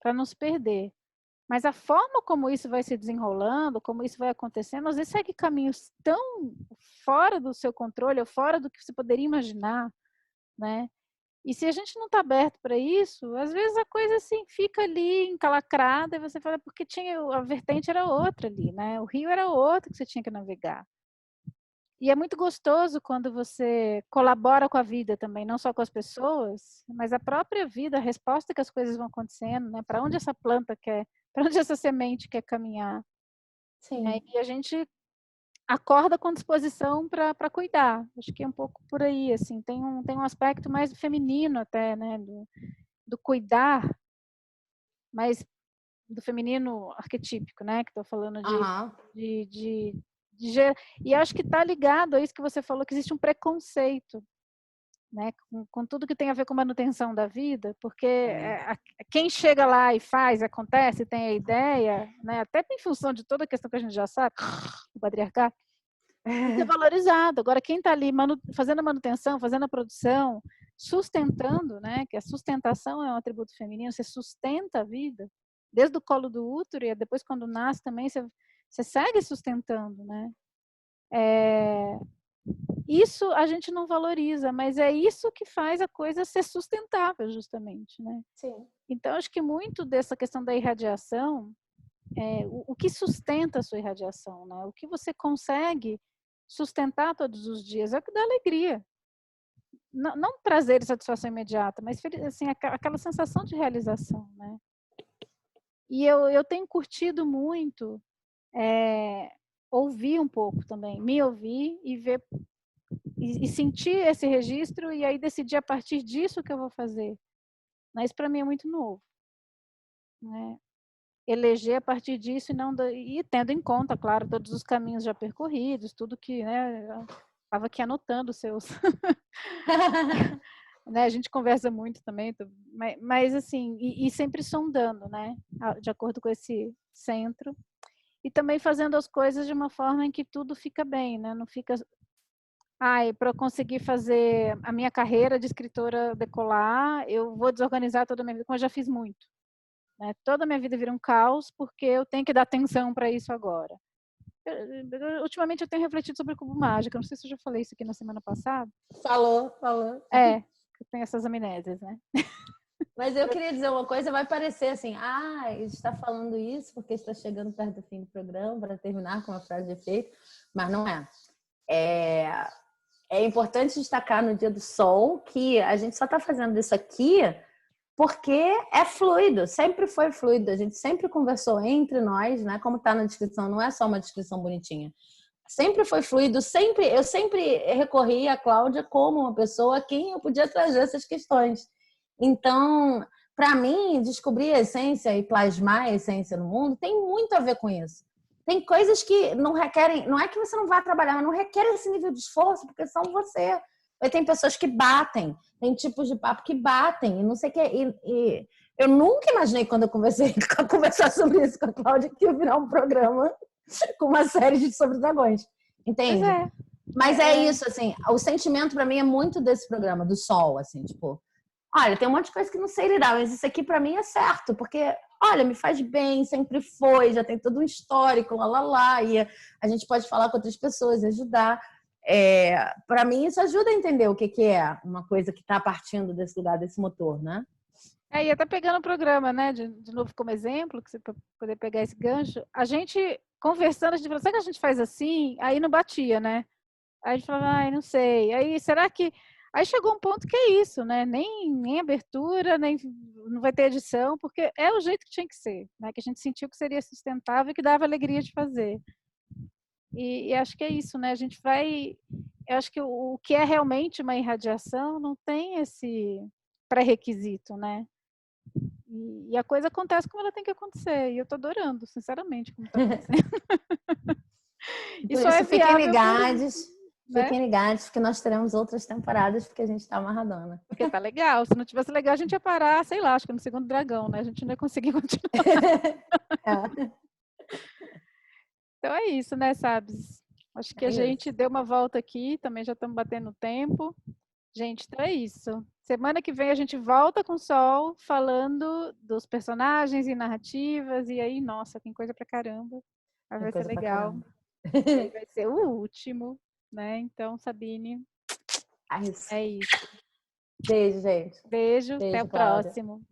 Speaker 1: para não se perder. Mas a forma como isso vai se desenrolando, como isso vai acontecendo, às vezes segue caminhos tão fora do seu controle, ou fora do que você poderia imaginar, né? E se a gente não está aberto para isso, às vezes a coisa assim fica ali encalacrada e você fala, porque a vertente era outra ali, né? O rio era outro que você tinha que navegar. E é muito gostoso quando você colabora com a vida também, não só com as pessoas, mas a própria vida, a resposta que as coisas vão acontecendo, né? Para onde essa planta quer, para onde essa semente quer caminhar. Né?
Speaker 2: Sim.
Speaker 1: E a gente acorda com disposição para cuidar. Acho que é um pouco por aí, assim. Tem um aspecto mais feminino até, né? Do cuidar, mais do feminino arquetípico, né? Que estou falando
Speaker 2: Aham.
Speaker 1: de, de, e acho que está ligado a isso que você falou, que existe um preconceito, né, com tudo que tem a ver com manutenção da vida, porque quem chega lá e faz, acontece, tem a ideia, né, até em função de toda a questão que a gente já sabe, o patriarcado, isso é valorizado. Agora, quem está ali fazendo a manutenção, fazendo a produção, sustentando, né, que a sustentação é um atributo feminino, você sustenta a vida, desde o colo do útero e depois quando nasce também, você segue sustentando, né? Isso a gente não valoriza, mas é isso que faz a coisa ser sustentável, justamente, né?
Speaker 2: Sim.
Speaker 1: Então, acho que muito dessa questão da irradiação, o que sustenta a sua irradiação, né? O que você consegue sustentar todos os dias é o que dá alegria. Não prazer e satisfação imediata, mas assim, aquela sensação de realização, né? E eu tenho curtido muito ouvir um pouco também, me ouvir e ver e sentir esse registro e aí decidir a partir disso o que eu vou fazer. Mas isso para mim é muito novo, né? Eleger a partir disso e não e tendo em conta, claro, todos os caminhos já percorridos, tudo que, né, estava aqui anotando os seus. Né, a gente conversa muito também, mas assim, e sempre sondando, né, de acordo com esse centro, e também fazendo as coisas de uma forma em que tudo fica bem, né, não fica, para eu conseguir fazer a minha carreira de escritora decolar, eu vou desorganizar toda a minha vida, como eu já fiz muito, né, toda a minha vida vira um caos, porque eu tenho que dar atenção para isso agora. Ultimamente eu tenho refletido sobre o cubo mágico, eu não sei se eu já falei isso aqui na semana passada.
Speaker 2: Falou.
Speaker 1: Eu tenho essas amnésias, né?
Speaker 2: Mas eu queria dizer uma coisa, vai parecer assim, está falando isso porque está chegando perto do fim do programa para terminar com uma frase de efeito, mas não é. É importante destacar no Dia do Sol que a gente só está fazendo isso aqui porque é fluido, sempre foi fluido, a gente sempre conversou entre nós, né? Como está na descrição, não é só uma descrição bonitinha. Sempre foi fluido, eu sempre recorri a Cláudia como uma pessoa a quem eu podia trazer essas questões. Então, para mim, descobrir a essência e plasmar a essência no mundo tem muito a ver com isso. Tem coisas que não requerem, não é que você não vá trabalhar, mas não requer esse nível de esforço, porque são você. Tem pessoas que batem, tem tipos de papo que batem, e não sei o que. Eu nunca imaginei quando eu comecei a conversar sobre isso com a Cláudia que ia virar um programa com uma série de sobre dragões. Entende?
Speaker 1: Pois é.
Speaker 2: Mas é isso, assim, o sentimento pra mim é muito desse programa, do Sol, assim, tipo, olha, tem um monte de coisa que não sei lidar, mas isso aqui pra mim é certo, porque, olha, me faz bem, sempre foi, já tem todo um histórico, e a gente pode falar com outras pessoas e ajudar. Para mim, isso ajuda a entender o que é uma coisa que está partindo desse lugar, desse motor, né?
Speaker 1: E até pegando o programa, né, de novo como exemplo, que você para poder pegar esse gancho, a gente conversando, a gente falou, será que a gente faz assim? Aí não batia, né? Aí a gente falava, ai, não sei. Aí, será que... Aí chegou um ponto que é isso, né? Nem abertura, nem não vai ter edição, porque é o jeito que tinha que ser, né? Que a gente sentiu que seria sustentável e que dava alegria de fazer. E acho que é isso, né? A gente vai... Eu acho que o que é realmente uma irradiação não tem esse pré-requisito, né? E a coisa acontece como ela tem que acontecer. E eu tô adorando, sinceramente, como tá acontecendo.
Speaker 2: Por
Speaker 1: Só é
Speaker 2: isso,
Speaker 1: viável por... né?
Speaker 2: fiquem ligados, que nós teremos outras temporadas, porque a gente tá amarradona.
Speaker 1: Porque tá legal. Se não tivesse legal, a gente ia parar, sei lá, acho que no segundo dragão, né? A gente não ia conseguir continuar.
Speaker 2: É.
Speaker 1: Então é isso, né, Sabes? Acho que a gente deu uma volta aqui, também já estamos batendo tempo. Gente, então é isso. Semana que vem a gente volta com o Sol, falando dos personagens e narrativas, e aí, nossa, tem coisa pra caramba. Vai ser legal. E aí vai ser o último, né? Então, Sabine, é isso.
Speaker 2: Beijo, gente.
Speaker 1: Beijo, até o
Speaker 2: Cláudia.
Speaker 1: próximo.